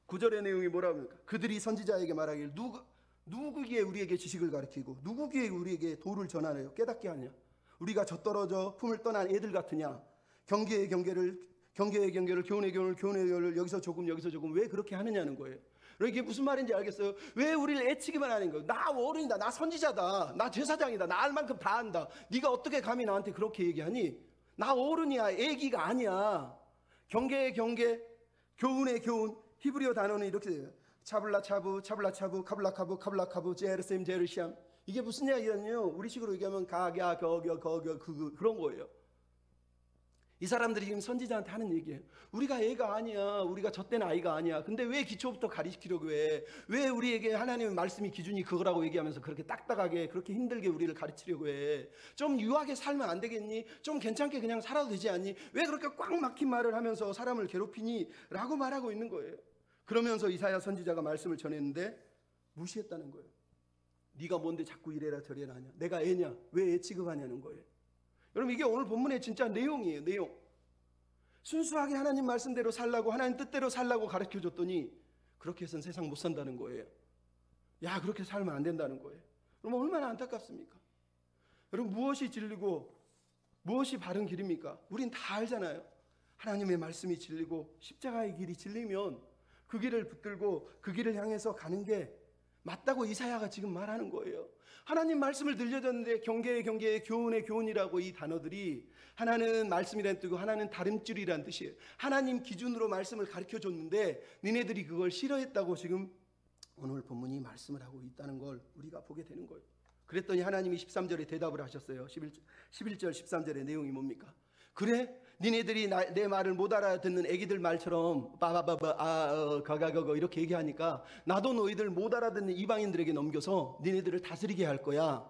S1: 9절의 내용이 뭐라고 합니까? 그들이 선지자에게 말하길 누구기에 우리에게 지식을 가르치고 누구기에 우리에게 도를 전하려 깨닫게 하냐? 우리가 젖떨어져 품을 떠난 애들 같으냐? 경계의 경계를 교훈의 교훈을 교훈의 교훈을 여기서 조금 왜 그렇게 하느냐는 거예요. 이게 무슨 말인지 알겠어요? 왜 우리를 애치기만 하는 거예요? 나 어른이다, 나 선지자다, 나 제사장이다, 나 알 만큼 다 안다. 네가 어떻게 감히 나한테 그렇게 얘기하니? 나 어른이야, 애기가 아니야. 경계의 경계, 교훈의 교훈, 히브리어 단어는 이렇게 돼요. 차블라차부, 차블라차부, 카블라카부, 카블라카부, 제르셈, 제르시암. 이게 무슨 이야기냐면요, 우리식으로 얘기하면 가갸, 거겨, 그런 거예요. 이 사람들이 지금 선지자한테 하는 얘기예요. 우리가 애가 아니야. 우리가 젖된 아이가 아니야. 근데 왜 기초부터 가르치려고 해? 왜 우리에게 하나님의 말씀이 기준이 그거라고 얘기하면서 그렇게 딱딱하게 그렇게 힘들게 우리를 가르치려고 해? 좀 유하게 살면 안 되겠니? 좀 괜찮게 그냥 살아도 되지 않니? 왜 그렇게 꽉 막힌 말을 하면서 사람을 괴롭히니? 라고 말하고 있는 거예요. 그러면서 이사야 선지자가 말씀을 전했는데 무시했다는 거예요. 네가 뭔데 자꾸 이래라 저래라 하냐? 내가 애냐? 왜 애 취급하냐는 거예요. 여러분, 이게 오늘 본문의 진짜 내용이에요. 내용. 순수하게 하나님 말씀대로 살라고, 하나님 뜻대로 살라고 가르쳐줬더니 그렇게 해서는 세상 못 산다는 거예요. 야, 그렇게 살면 안 된다는 거예요. 그럼 얼마나 안타깝습니까? 여러분, 무엇이 진리고 무엇이 바른 길입니까? 우린 다 알잖아요. 하나님의 말씀이 진리고 십자가의 길이 진리면 그 길을 붙들고 그 길을 향해서 가는 게 맞다고 이사야가 지금 말하는 거예요. 하나님 말씀을 들려줬는데 경계의 경계, 교훈의 교훈이라고 이 단어들이 하나는 말씀이라는 뜻이고 하나는 다름줄이라는 뜻이에요. 하나님 기준으로 말씀을 가르쳐줬는데 니네들이 그걸 싫어했다고 지금 오늘 본문이 말씀을 하고 있다는 걸 우리가 보게 되는 거예요. 그랬더니 하나님이 13절에 대답을 하셨어요. 11절 13절의 내용이 뭡니까? 그래? 니네들이 내 말을 못 알아듣는 애기들 말처럼 가가가가 이렇게 얘기하니까 나도 너희들 못 알아듣는 이방인들에게 넘겨서 니네들을 다스리게 할 거야.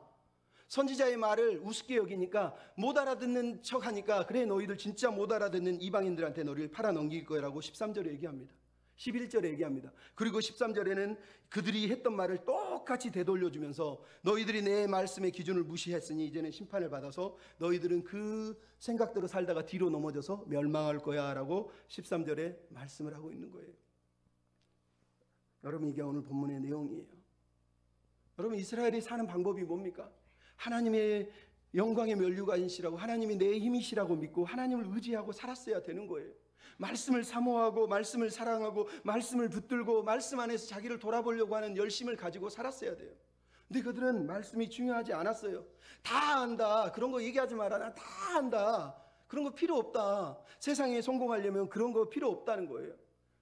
S1: 선지자의 말을 우습게 여기니까 못 알아듣는 척하니까 그래 너희들 진짜 못 알아듣는 이방인들한테 너희를 팔아 넘길 거라고 13절에 얘기합니다. 11절에 얘기합니다. 그리고 13절에는 그들이 했던 말을 똑같이 되돌려주면서 너희들이 내 말씀의 기준을 무시했으니 이제는 심판을 받아서 너희들은 그 생각대로 살다가 뒤로 넘어져서 멸망할 거야 라고 13절에 말씀을 하고 있는 거예요. 여러분, 이게 오늘 본문의 내용이에요. 여러분, 이스라엘이 사는 방법이 뭡니까? 하나님의 영광의 면류관이시라고, 하나님이 내 힘이시라고 믿고 하나님을 의지하고 살았어야 되는 거예요. 말씀을 사모하고 말씀을 사랑하고 말씀을 붙들고 말씀 안에서 자기를 돌아보려고 하는 열심을 가지고 살았어야 돼요. 근데 그들은 말씀이 중요하지 않았어요. 다 안다, 그런 거 얘기하지 마라, 나 다 안다, 그런 거 필요 없다, 세상에 성공하려면 그런 거 필요 없다는 거예요.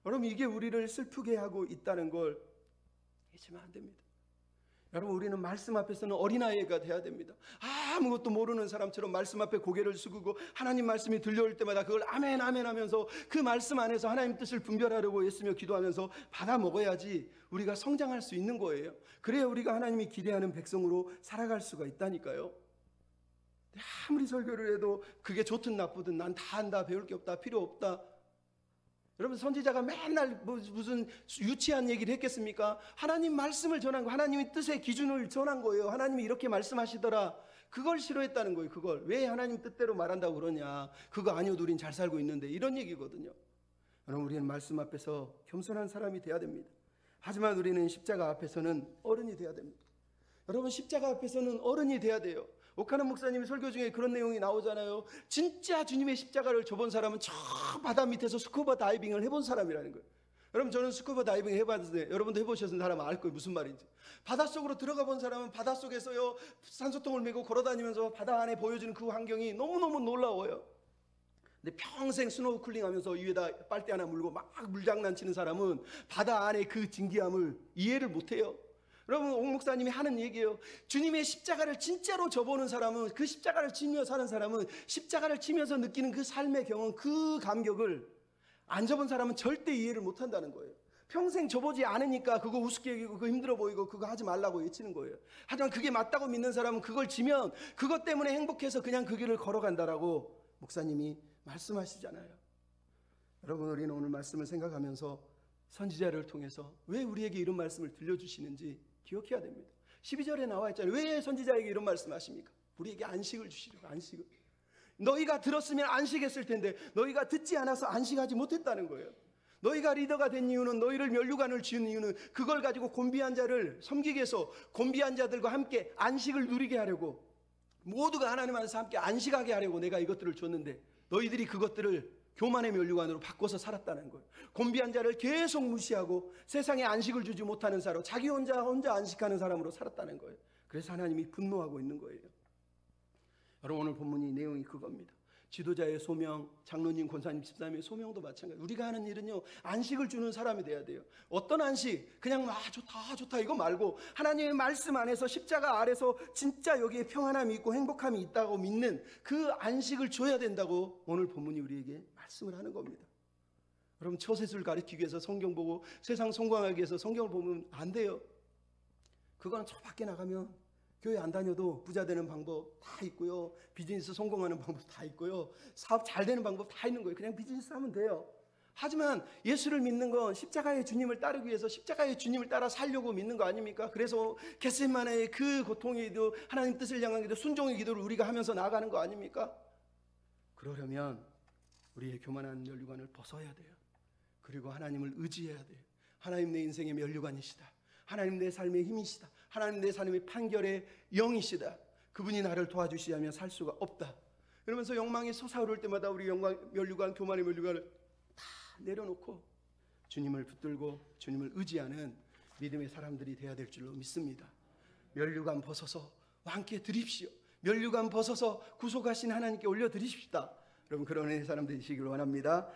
S1: 여러분, 이게 우리를 슬프게 하고 있다는 걸 잊으면 안 됩니다. 여러분, 우리는 말씀 앞에서는 어린아이가 돼야 됩니다. 아무것도 모르는 사람처럼 말씀 앞에 고개를 숙이고 하나님 말씀이 들려올 때마다 그걸 아멘 아멘 하면서 그 말씀 안에서 하나님 뜻을 분별하려고 애쓰며 기도하면서 받아 먹어야지 우리가 성장할 수 있는 거예요. 그래야 우리가 하나님이 기대하는 백성으로 살아갈 수가 있다니까요. 아무리 설교를 해도 그게 좋든 나쁘든 난 다 안다, 배울 게 없다, 필요 없다. 여러분, 선지자가 맨날 무슨 유치한 얘기를 했겠습니까? 하나님 말씀을 전한 거, 하나님의 뜻의 기준을 전한 거예요. 하나님이 이렇게 말씀하시더라. 그걸 싫어했다는 거예요. 그걸 왜 하나님 뜻대로 말한다고 그러냐, 그거 아니어도 우린 잘 살고 있는데, 이런 얘기거든요. 여러분, 우리는 말씀 앞에서 겸손한 사람이 돼야 됩니다. 하지만 우리는 십자가 앞에서는 어른이 돼야 됩니다. 여러분, 십자가 앞에서는 어른이 돼야 돼요. 오카노 목사님이 설교 중에 그런 내용이 나오잖아요. 진짜 주님의 십자가를 져본 사람은 저 바다 밑에서 스쿠버 다이빙을 해본 사람이라는 거예요. 여러분, 저는 스쿠버 다이빙 해봤는데 여러분도 해보셨는 사람은 알 거예요, 무슨 말인지. 바닷속으로 들어가 본 사람은 바닷속에서요 산소통을 메고 걸어다니면서 바다 안에 보여주는 그 환경이 너무너무 놀라워요. 근데 평생 스노우쿨링 하면서 위에다 빨대 하나 물고 막 물장난치는 사람은 바다 안에 그 진기함을 이해를 못해요. 여러분, 옥 목사님이 하는 얘기예요. 주님의 십자가를 진짜로 져보는 사람은, 그 십자가를 지며 사는 사람은, 십자가를 지면서 느끼는 그 삶의 경험, 그 감격을 안 져본 사람은 절대 이해를 못한다는 거예요. 평생 져보지 않으니까 그거 우습게 여기고 그거 힘들어 보이고 그거 하지 말라고 외치는 거예요. 하지만 그게 맞다고 믿는 사람은 그걸 지면 그것 때문에 행복해서 그냥 그 길을 걸어간다라고 목사님이 말씀하시잖아요. 여러분, 우리는 오늘 말씀을 생각하면서 선지자를 통해서 왜 우리에게 이런 말씀을 들려주시는지 기억해야 됩니다. 12절에 나와 있잖아요. 왜 선지자에게 이런 말씀하십니까? 우리에게 안식을 주시려고. 안식을. 너희가 들었으면 안식했을 텐데 너희가 듣지 않아서 안식하지 못했다는 거예요. 너희가 리더가 된 이유는, 너희를 면류관을 지은 이유는 그걸 가지고 곤비한 자를 섬기게 해서 곤비한 자들과 함께 안식을 누리게 하려고, 모두가 하나님 안에서 함께 안식하게 하려고 내가 이것들을 줬는데 너희들이 그것들을 교만의 면류관으로 바꿔서 살았다는 거예요. 곤비한 자를 계속 무시하고 세상에 안식을 주지 못하는 사람, 자기 혼자 안식하는 사람으로 살았다는 거예요. 그래서 하나님이 분노하고 있는 거예요. 여러분, 오늘 본문이 내용이 그겁니다. 지도자의 소명, 장로님, 권사님, 집사님의 소명도 마찬가지. 우리가 하는 일은요, 안식을 주는 사람이 돼야 돼요. 어떤 안식? 그냥 좋다 이거 말고 하나님의 말씀 안에서 십자가 아래서 진짜 여기에 평안함이 있고 행복함이 있다고 믿는 그 안식을 줘야 된다고 오늘 본문이 우리에게 말씀을 하는 겁니다. 여러분, 처세술 가르치기 위해서 성경 보고 세상 성공하기 위해서 성경을 보면 안 돼요. 그건 저 밖에 나가면 교회 안 다녀도 부자 되는 방법 다 있고요. 비즈니스 성공하는 방법 다 있고요. 사업 잘 되는 방법 다 있는 거예요. 그냥 비즈니스 하면 돼요. 하지만 예수를 믿는 건 십자가의 주님을 따르기 위해서 십자가의 주님을 따라 살려고 믿는 거 아닙니까? 그래서 겟세마네의 그 고통의 기도, 하나님 뜻을 향한 기도, 순종의 기도를 우리가 하면서 나아가는 거 아닙니까? 그러려면 우리의 교만한 면류관을 벗어야 돼요. 그리고 하나님을 의지해야 돼요. 하나님 내 인생의 면류관이시다. 하나님 내 삶의 힘이시다. 하나님 내 삶의 판결의 영이시다. 그분이 나를 도와주시지 않으면 살 수가 없다. 그러면서 욕망이 솟아오를 때마다 우리 면류관, 교만의 면류관을 다 내려놓고 주님을 붙들고 주님을 의지하는 믿음의 사람들이 되어야 될 줄로 믿습니다. 면류관 벗어서 왕께 드립시오. 면류관 벗어서 구속하신 하나님께 올려드리십시다. 여러분, 그런 사람들이 되시기를 원합니다.